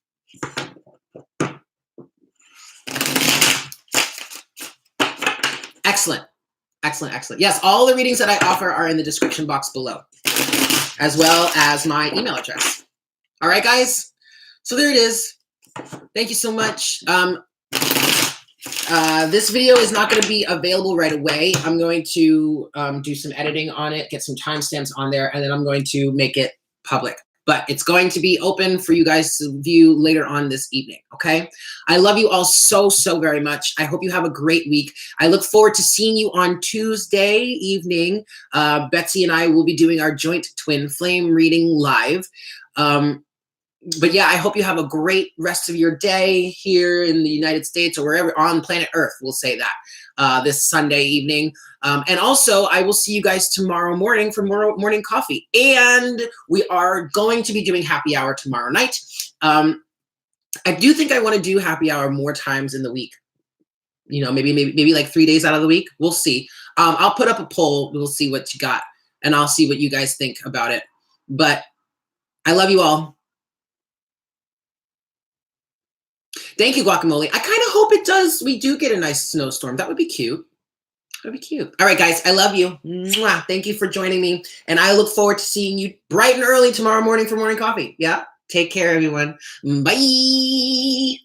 Excellent. Excellent, excellent. Yes, all the readings that I offer are in the description box below, as well as my email address. All right, guys. So there it is. Thank you so much. This video is not going to be available right away. I'm going to do some editing on it, get some timestamps on there, and then I'm going to make it public. But it's going to be open for you guys to view later on this evening, okay? I love you all so, so very much. I hope you have a great week. I look forward to seeing you on Tuesday evening. Betsy and I will be doing our joint twin flame reading live. But yeah, I hope you have a great rest of your day here in the United States or wherever on planet Earth, we'll say that, this Sunday evening. And also, I will see you guys tomorrow morning for morning coffee. And we are going to be doing happy hour tomorrow night. I do think I want to do happy hour more times in the week. You know, maybe like 3 days out of the week. We'll see. I'll put up a poll. We'll see what you got. And I'll see what you guys think about it. But I love you all. Thank you, guacamole. I kind of hope it does. We do get a nice snowstorm. That would be cute. That would be cute. All right, guys. I love you. Mwah. Thank you for joining me. And I look forward to seeing you bright and early tomorrow morning for morning coffee. Yeah. Take care, everyone. Bye.